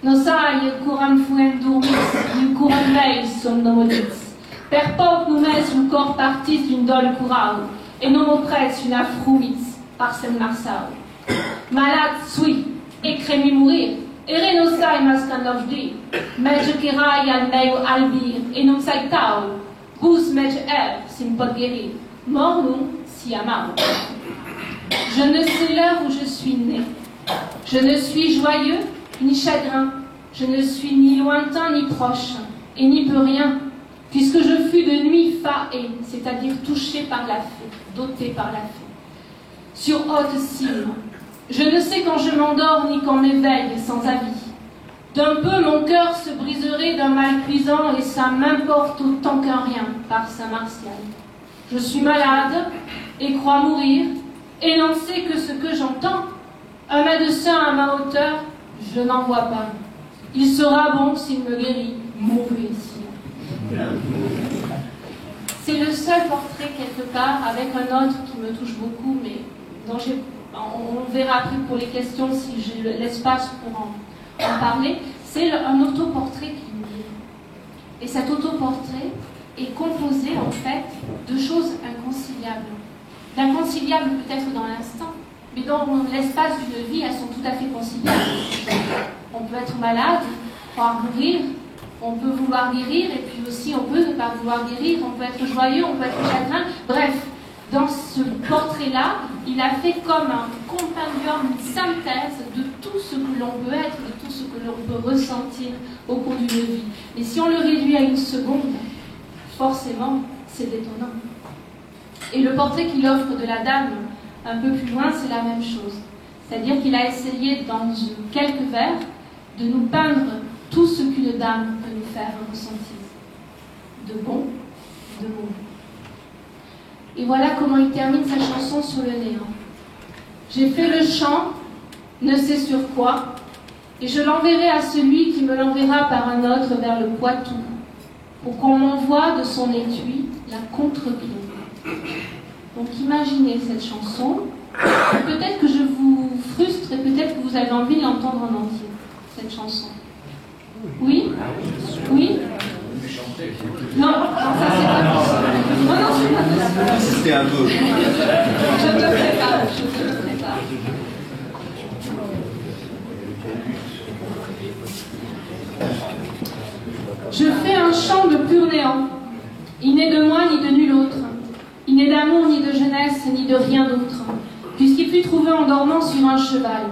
No sai curam fuen dormis, ni curam veis som nomodits. Per poc només un cor partis d'un dol curau, et non m'oppresse une afruits par sen marsau. Malade sui, et cremi mourir, ere no sai mas can dir, mege que rai al meu albir, et non sai tau, bus mege s'il pot guérir, mort non si amau. Je ne sais l'heure où je suis né. Je ne suis joyeux ni chagrin. Je ne suis ni lointain ni proche, et n'y peux rien, puisque je fus de nuit faé, c'est-à-dire touché par la fée, doté par la fée. Sur haute cime, je ne sais quand je m'endors ni quand m'éveille sans avis. D'un peu mon cœur se briserait d'un mal cuisant, et ça m'importe autant qu'un rien par Saint Martial. Je suis malade et crois mourir, et n'en sais que ce que j'entends. Un médecin à ma hauteur, je n'en vois pas. Il sera bon s'il me guérit, mourir ici. C'est le seul portrait quelque part, avec un autre qui me touche beaucoup, mais dont on verra après pour les questions si j'ai l'espace pour en parler. C'est un autoportrait qui me dit. Et cet autoportrait est composé en fait de choses inconciliables. D'inconciliables peut-être dans l'instant, mais dans l'espace d'une vie, elles sont tout à fait conciliables. On peut être malade, croire mourir, on peut vouloir guérir, et puis aussi on peut ne pas vouloir guérir, on peut être joyeux, on peut être chagrin. Bref, dans ce portrait-là, il a fait comme un compendium, une synthèse de tout ce que l'on peut être, de tout ce que l'on peut ressentir au cours d'une vie. Et si on le réduit à une seconde, forcément, c'est détonnant. Et le portrait qu'il offre de la dame un peu plus loin, c'est la même chose. C'est-à-dire qu'il a essayé, dans quelques vers, de nous peindre tout ce qu'une dame peut nous faire ressentir, de bon, de mauvais. Et voilà comment il termine sa chanson sur le néant. J'ai fait le chant, ne sais sur quoi, et je l'enverrai à celui qui me l'enverra par un autre vers le Poitou, pour qu'on m'envoie de son étui la contre-clé. Donc imaginez cette chanson, peut-être que je vous frustre et peut-être que vous avez envie de l'entendre en entier, cette chanson. Oui? Oui? Non, ça c'est pas possible. Non, c'est pas possible. C'était un peu. Je te prépare, je te prépare. Je fais un chant de pur néant. Il n'est de moi ni de nul autre. Il n'est d'amour ni de jeunesse ni de rien d'autre, puisqu'il fut trouvé en dormant sur un cheval.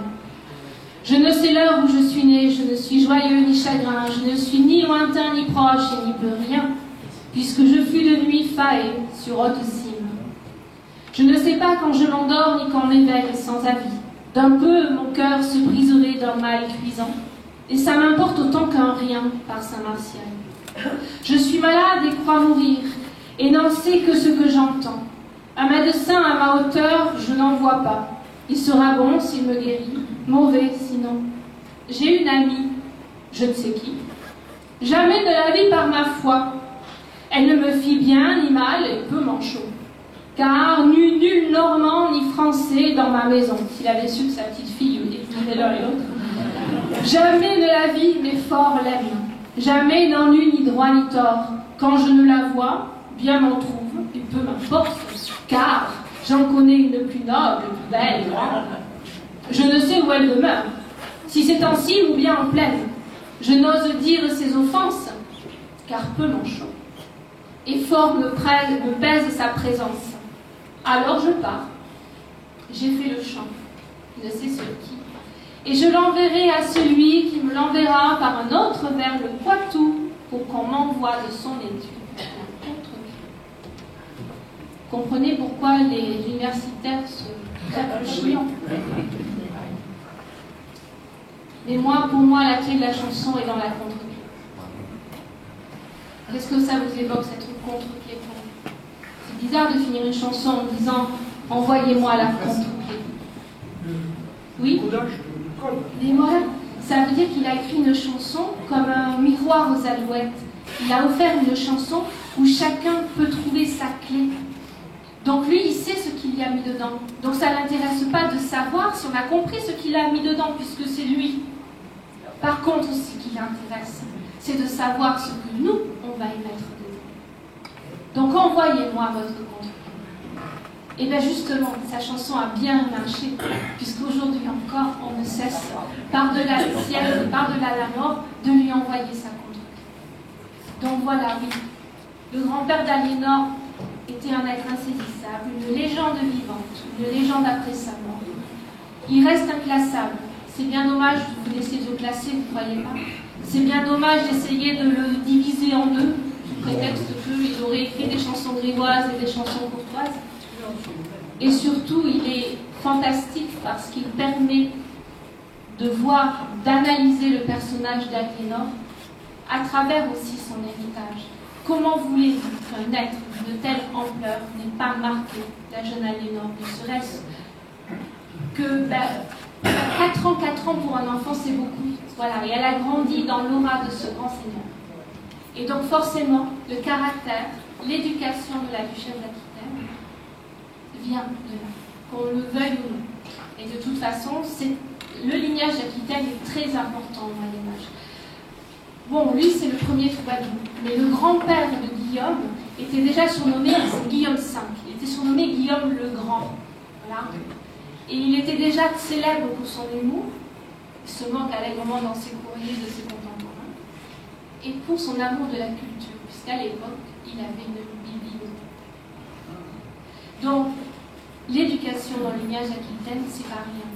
Je ne sais l'heure où je suis né, je ne suis joyeux ni chagrin, je ne suis ni lointain ni proche et n'y peux rien, puisque je fus de nuit faé sur haute cime. Je ne sais pas quand je m'endors ni quand m'éveille sans avis. D'un peu mon cœur se briserait d'un mal cuisant, et ça m'importe autant qu'un rien par Saint Martial. Je suis malade et crois mourir, et n'en sais que ce que j'entends. Un médecin à ma hauteur, je n'en vois pas. Il sera bon s'il me guérit, mauvais sinon. J'ai une amie, je ne sais qui, jamais ne la vis par ma foi. Elle ne me fit bien ni mal et peu manchot, car n'eut nul Normand ni Français dans ma maison. S'il avait su que sa petite fille épouserait l'un et l'autre. Jamais ne la vis, mais fort l'aime. Jamais n'en eut ni droit ni tort. Quand je ne la vois, bien m'en trouve, et peu m'importe, car j'en connais une plus noble, plus belle, grande. Je ne sais où elle demeure, si c'est en cime ou bien en plaine. Je n'ose dire ses offenses, car peu manchot. Et fort me pèse sa présence. Alors je pars. J'ai fait le chant, ne sais sur qui. Et je l'enverrai à celui qui me l'enverra par un autre vers le Poitou, pour qu'on m'envoie de son étude la contre-clé. Comprenez pourquoi les universitaires se tapent le chignon. Mais pour moi, la clé de la chanson est dans la contre-clé. Qu'est-ce que ça vous évoque, cette contre-clé pour vous? C'est bizarre de finir une chanson en disant « Envoyez-moi la contre-clé ». Oui? Mais voilà, ça veut dire qu'il a écrit une chanson comme un miroir aux alouettes. Il a offert une chanson où chacun peut trouver sa clé. Donc lui, il sait ce qu'il y a mis dedans. Donc ça ne l'intéresse pas de savoir si on a compris ce qu'il a mis dedans, puisque c'est lui. Par contre, ce qui l'intéresse, c'est de savoir ce que nous, on va y mettre dedans. Donc envoyez-moi votre contre. Et bien justement, sa chanson a bien marché, puisqu'aujourd'hui encore, on ne cesse, par-delà le ciel et par-delà la mort, de lui envoyer sa contre. Donc voilà, oui, le grand-père d'Aliénor était un être insaisissable, une légende vivante, une légende après sa mort. Il reste inclassable. C'est bien dommage, vous essayez de le classer, vous ne croyez pas? C'est bien dommage d'essayer de le diviser en deux, sous prétexte qu'il aurait écrit des chansons grivoises et des chansons courtoises. Et surtout, il est fantastique parce qu'il permet de voir, d'analyser le personnage d'Aliénor à travers aussi son héritage. Comment voulez-vous qu'un être de telle ampleur n'ait pas marqué la jeune Aliénor, ne serait-ce que 4 ans pour un enfant, c'est beaucoup. Voilà, et elle a grandi dans l'aura de ce grand seigneur. Et donc forcément, le caractère, l'éducation de la duchesse d'Aquitaine vient de là, qu'on le veuille ou non. Et de toute façon, le lignage d'Aquitaine est très important au Moyen-Âge. Bon, lui, c'est le premier troubadour, mais le grand-père de Guillaume était déjà surnommé Guillaume V. Il était surnommé Guillaume le Grand. Voilà. Et il était déjà célèbre pour son humour, il se moque allègrement dans ses courriers de ses contemporains, et pour son amour de la culture, puisqu'à l'époque, il avait une bibliothèque. Donc, l'éducation dans le lignage d'Aquitaine, c'est pas rien.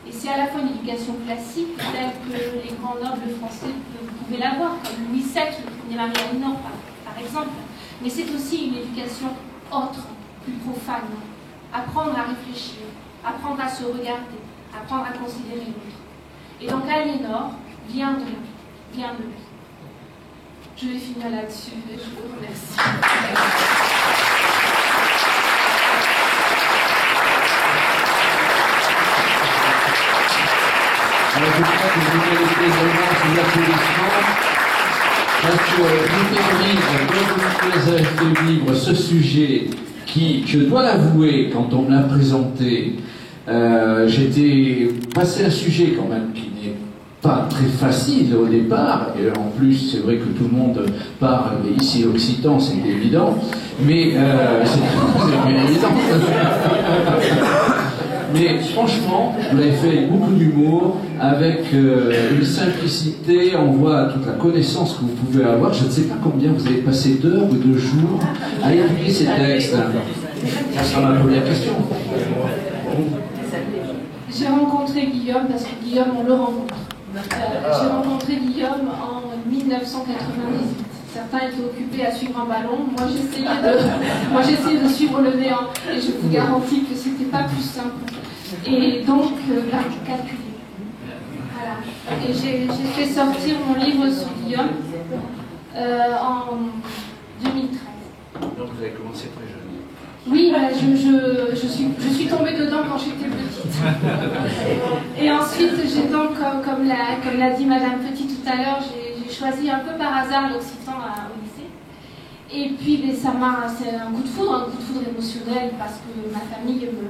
Et c'est à la fois une éducation classique, telle que les grands nobles français pouvaient l'avoir, comme Louis VII, le premier mari d'Aliénor, par exemple. Mais c'est aussi une éducation autre, plus profane. Apprendre à réfléchir, apprendre à se regarder, apprendre à considérer l'autre. Et donc Aliénor vient de là, vient de lui. Je vais finir là-dessus et je vous remercie. Alors je crois que vous méritez vraiment ces applaudissements. Parce que vous avez livre ce sujet qui, je dois l'avouer, quand on me l'a présenté, j'étais passé un sujet quand même qui n'est pas très facile au départ, et en plus c'est vrai que tout le monde parle ici l'occitan, c'est évident, mais c'est bien évident. Mais franchement, vous l'avez fait avec beaucoup d'humour, avec une simplicité, on voit toute la connaissance que vous pouvez avoir. Je ne sais pas combien vous avez passé d'heures ou de jours à étudier ces textes. Ça sera ma première question. J'ai rencontré Guillaume, parce que Guillaume, on le rencontre. J'ai rencontré Guillaume en 1998. Certains étaient occupés à suivre un ballon. Moi, j'essayais de suivre le néant. Et je vous garantis que c'était pas plus simple. Et donc, calculé. Voilà. Et j'ai fait sortir mon livre sur Guillaume en 2013. Donc vous avez commencé très jeune. Oui, je suis tombée dedans quand j'étais petite. Et ensuite, j'ai donc, comme l'a dit Madame Petit tout à l'heure, j'ai choisi un peu par hasard l'occitan au lycée. Et puis, c'est un coup de foudre émotionnel, parce que ma famille me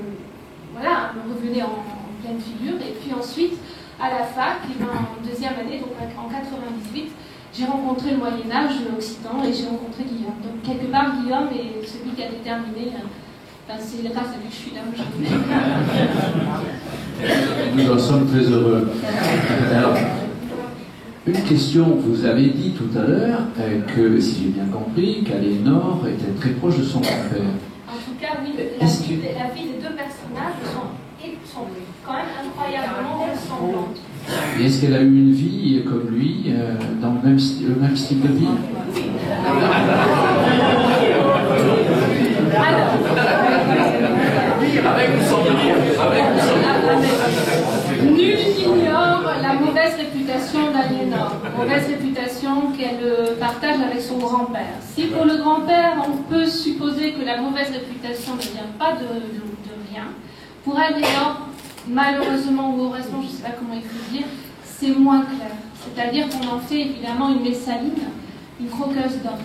revenait en pleine figure. Et puis ensuite, à la fac, en deuxième année, donc en 98, j'ai rencontré le Moyen-Âge, l'Occitan, et j'ai rencontré Guillaume. Donc, quelque part, Guillaume est celui qui a déterminé, c'est grâce à lui que je suis là aujourd'hui. Nous en sommes très heureux. Alors, une question, vous avez dit tout à l'heure que, si j'ai bien compris, qu'Aliénor était très proche de son grand-père. En tout cas, oui, la vie des deux personnages sont quand même incroyablement ressemblantes. Et est-ce qu'elle a eu une vie comme lui, dans le même style de vie? Nul n'ignore la mauvaise réputation d'Aliénor, mauvaise réputation qu'elle partage avec son grand-père. Si pour le grand-père, on peut supposer que la mauvaise réputation ne vient pas de rien, pour Aliénor, malheureusement ou heureusement, je ne sais pas comment il faut dire, c'est moins clair. C'est-à-dire qu'on en fait évidemment une Messaline, une croqueuse d'or.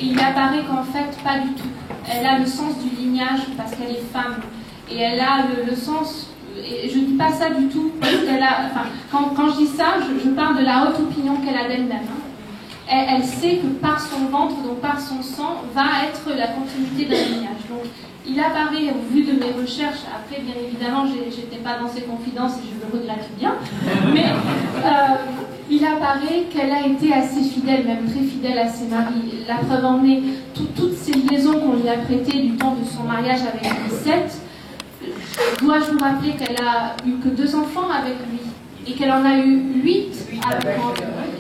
Et il apparaît qu'en fait, pas du tout. Elle a le sens du lignage parce qu'elle est femme. Et elle a le sens, et je ne dis pas ça du tout, parce qu'elle a, enfin, quand je dis ça, je parle de la haute opinion qu'elle a d'elle-même. Elle sait que par son ventre, donc par son sang, va être la continuité d'un lignage. Donc, il apparaît, au vu de mes recherches, après, bien évidemment, j'étais pas dans ses confidences et je le regrette bien, mais il apparaît qu'elle a été assez fidèle, même très fidèle à ses maris. La preuve en est, toutes ces liaisons qu'on lui a prêtées du temps de son mariage avec Lisette. Dois-je vous rappeler qu'elle a eu que 2 enfants avec lui et qu'elle en a eu 8 avec moi.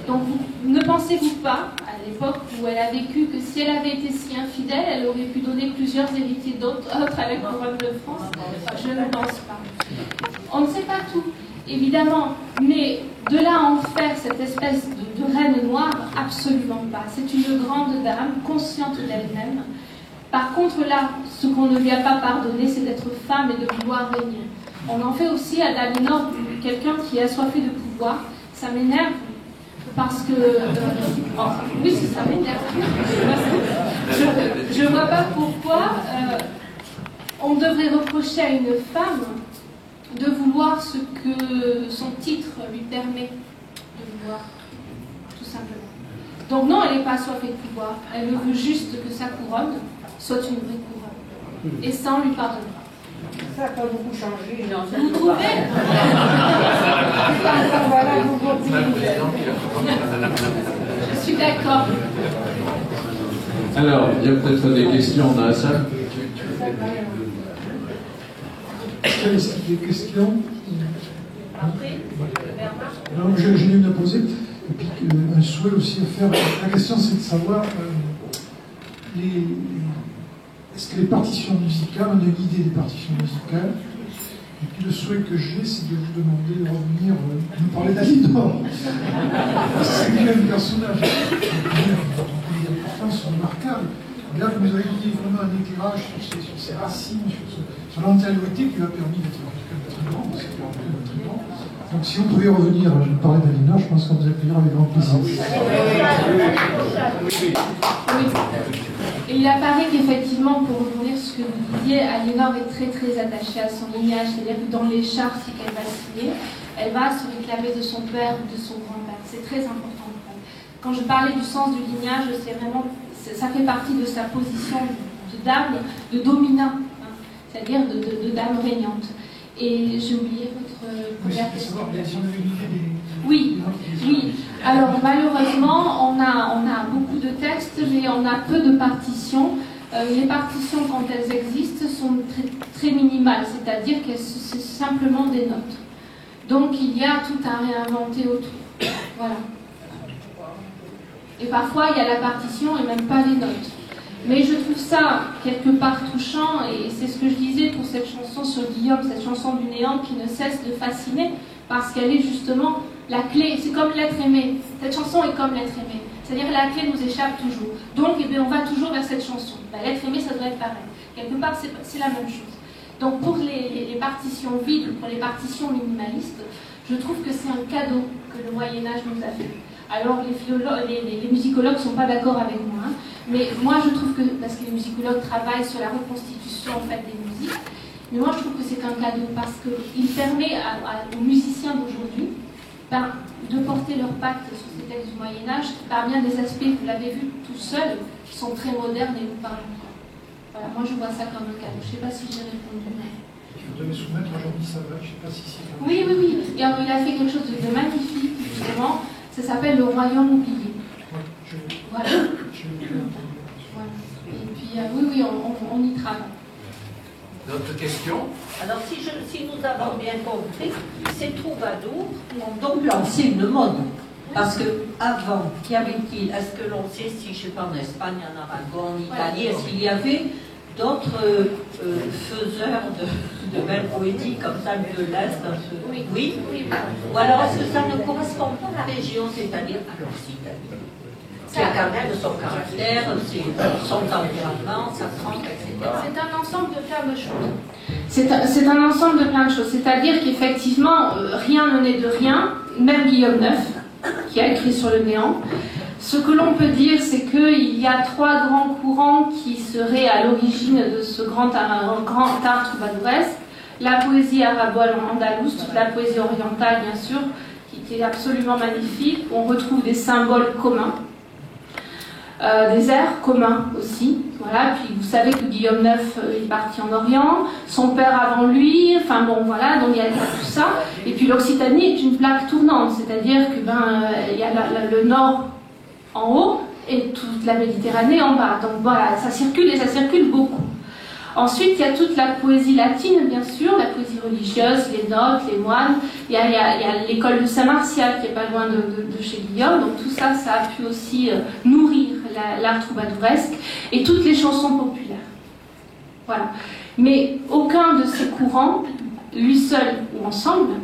Donc ne pensez-vous pas, à l'époque où elle a vécu, que si elle avait été si infidèle, elle aurait pu donner plusieurs héritiers d'autres avec le couronne de France? Je ne pense pas. On ne sait pas tout, évidemment, mais de là à en faire cette espèce de reine noire, absolument pas. C'est une grande dame, consciente d'elle-même. Par contre, là, ce qu'on ne lui a pas pardonné, c'est d'être femme et de vouloir régner. On en fait aussi à Aliénor quelqu'un qui est assoiffé de pouvoir. Ça m'énerve parce que... oui, ça m'énerve. Je ne vois pas pourquoi on devrait reprocher à une femme de vouloir ce que son titre lui permet de vouloir, tout simplement. Donc non, elle n'est pas assoiffée de pouvoir. Elle veut juste que sa couronne soit une vraie couronne. Et ça, on lui pardonnera. Ça n'a pas beaucoup changé. Non, vous trouvez? Je suis d'accord. Alors, il y a peut-être des questions dans la salle. Est-ce qu'il y a des questions? Après, Alors, j'ai une à poser, et puis un souhait aussi à faire. La question, c'est de savoir est-ce que les partitions musicales, on a une idée des partitions musicales, et puis le souhait que j'ai, c'est de vous demander de revenir, nous parler d'Aliénor. C'est quand même un personnage d'importance remarquable. Là, vous nous avez dit vraiment un éclairage sur ses racines, sur l'antériorité qui lui a permis d'être grand, parce qu'il est très grand. Donc si vous pouvez revenir, je vais parler d'Aliénor, je pense qu'on vous accueillera avec grand plaisir. Oui. Et il apparaît qu'effectivement, pour rebondir sur ce que vous disiez, Aliénor est très très attachée à son lignage, c'est-à-dire que dans les chartes qu'elle va signer, elle va se réclamer de son père ou de son grand-père. C'est très important pour elle. Quand je parlais du sens du lignage, c'est vraiment, ça fait partie de sa position de dame, de dominant, hein, c'est-à-dire de dame régnante. Et j'ai oublié votre première question. Oui, oui. Alors malheureusement, on a beaucoup de textes, mais on a peu de partitions. Les partitions, quand elles existent, sont très, très minimales, c'est-à-dire que c'est simplement des notes. Donc il y a tout à réinventer autour. Voilà. Et parfois, il y a la partition et même pas les notes. Mais je trouve ça quelque part touchant, et c'est ce que je disais pour cette chanson sur Guillaume, cette chanson du néant qui ne cesse de fasciner, parce qu'elle est justement la clé, c'est comme l'être aimé. Cette chanson est comme l'être aimé, c'est-à-dire la clé nous échappe toujours. Donc eh bien, on va toujours vers cette chanson. Ben, l'être aimé, ça doit être pareil. Quelque part, c'est la même chose. Donc pour les partitions vides, pour les partitions minimalistes, je trouve que c'est un cadeau que le Moyen-Âge nous a fait. Alors les musicologues ne sont pas d'accord avec moi, hein, mais moi je trouve que, parce que les musicologues travaillent sur la reconstitution en fait, des musiques, mais moi je trouve que c'est un cadeau parce qu'il permet aux musiciens d'aujourd'hui de porter leur pacte sur ces textes du Moyen-Âge par bien des aspects, vous l'avez vu tout seul, qui sont très modernes et nous parlent encore. Voilà, moi je vois ça comme un cadeau. Je ne sais pas si j'ai répondu. Je devais soumettre aujourd'hui, ça va, je ne sais pas si c'est... Oui. Et alors, il a fait quelque chose de magnifique, justement. Ça s'appelle Le Royaume oublié. Voilà. Voilà. Et puis, oui, on y travaille. D'autres questions? Alors, si nous avons bien compris, ces troubadours ont donc lancé une mode. Parce que avant, qu'y avait-il? Est-ce que l'on sait si, je ne sais pas, en Espagne, en Aragon, en Italie, est-ce qu'il y avait d'autres faiseurs de belles poéties comme ça de l'Est? Oui. Ou alors est-ce que ça ne correspond pas à la région, c'est-à-dire à l'Occitanie, qui a quand même son caractère, son tempérament, sa trempe, etc. C'est un ensemble de plein de choses. C'est un ensemble de plein de choses. C'est-à-dire qu'effectivement, rien ne naît de rien, même Guillaume IX, qui a écrit sur le néant. Ce que l'on peut dire, c'est qu'il y a trois grands courants qui seraient à l'origine de ce grand art troubadouresque. La poésie arabo-andalouse, toute la poésie orientale, bien sûr, qui est absolument magnifique. On retrouve des symboles communs, des airs communs aussi. Voilà. Puis vous savez que Guillaume IX est parti en Orient, son père avant lui, enfin bon, voilà, donc il y a tout ça. Et puis l'Occitanie est une plaque tournante, c'est-à-dire que il y a le nord en haut et toute la Méditerranée en bas. Donc voilà, ça circule et ça circule beaucoup. Ensuite, il y a toute la poésie latine, bien sûr, la poésie religieuse, les notes, les moines. Il y a l'école de Saint-Martial qui est pas loin de chez Guillaume. Donc tout ça, ça a pu aussi nourrir l'art troubadouresque et toutes les chansons populaires. Voilà. Mais aucun de ces courants, lui seul ou ensemble,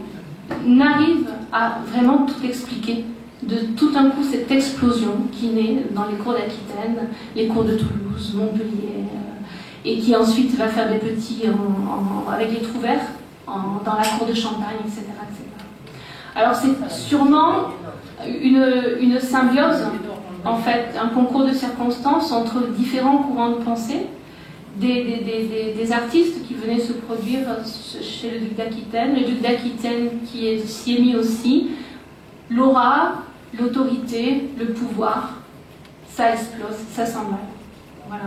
n'arrive à vraiment tout expliquer. De tout un coup cette explosion qui naît dans les cours d'Aquitaine, les cours de Toulouse, Montpellier, et qui ensuite va faire des petits avec les trouvères dans la cour de Champagne, etc. etc. Alors c'est sûrement une symbiose, en fait, un concours de circonstances entre différents courants de pensée, des artistes qui venaient se produire chez le duc d'Aquitaine, le duc d'Aquitaine qui s'y est mis aussi, l'aura, l'autorité, le pouvoir, ça explose, ça s'emballe. Voilà.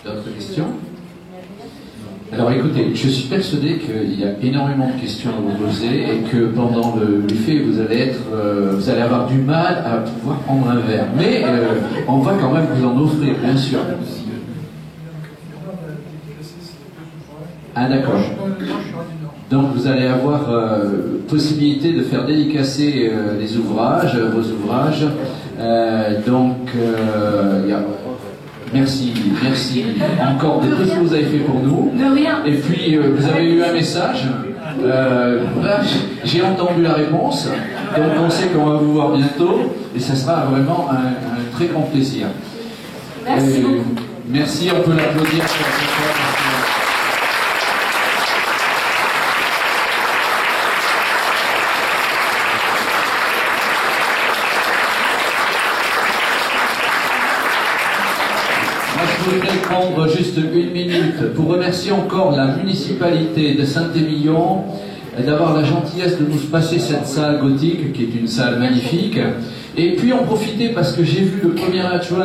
D'autres questions? Alors écoutez, je suis persuadé qu'il y a énormément de questions à vous poser et que pendant le buffet, vous allez avoir du mal à pouvoir prendre un verre. Mais on va quand même vous en offrir, bien sûr. Ah d'accord. Donc vous allez avoir possibilité de faire dédicacer les ouvrages, vos ouvrages. Merci encore de tout ce que vous avez fait pour nous. De rien. Et puis vous avez eu un message. J'ai entendu la réponse, donc on sait qu'on va vous voir bientôt et ça sera vraiment un très grand plaisir. Merci beaucoup. Merci, on peut l'applaudir. Je voudrais prendre juste une minute pour remercier encore la municipalité de Saint-Émilion d'avoir la gentillesse de nous passer cette salle gothique, qui est une salle magnifique. Et puis en profiter parce que j'ai vu le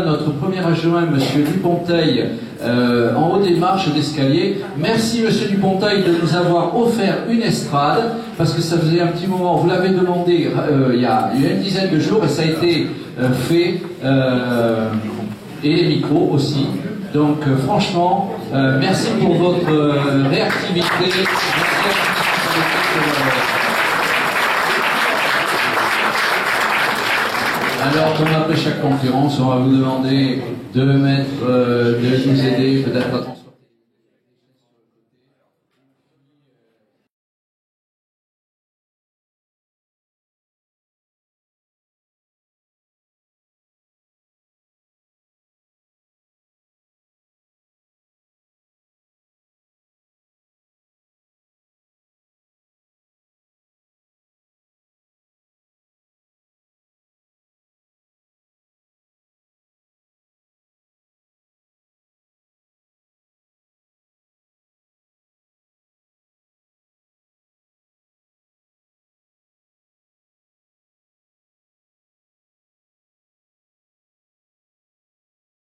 notre premier adjoint, Monsieur Duponteil, en haut des marches d'escalier. Merci Monsieur Duponteil de nous avoir offert une estrade, parce que ça faisait un petit moment, vous l'avez demandé il y a une dizaine de jours, et ça a été fait, et les micros aussi. Donc franchement, merci pour votre réactivité. Alors, comme après chaque conférence, on va vous demander de nous aider, peut-être attention.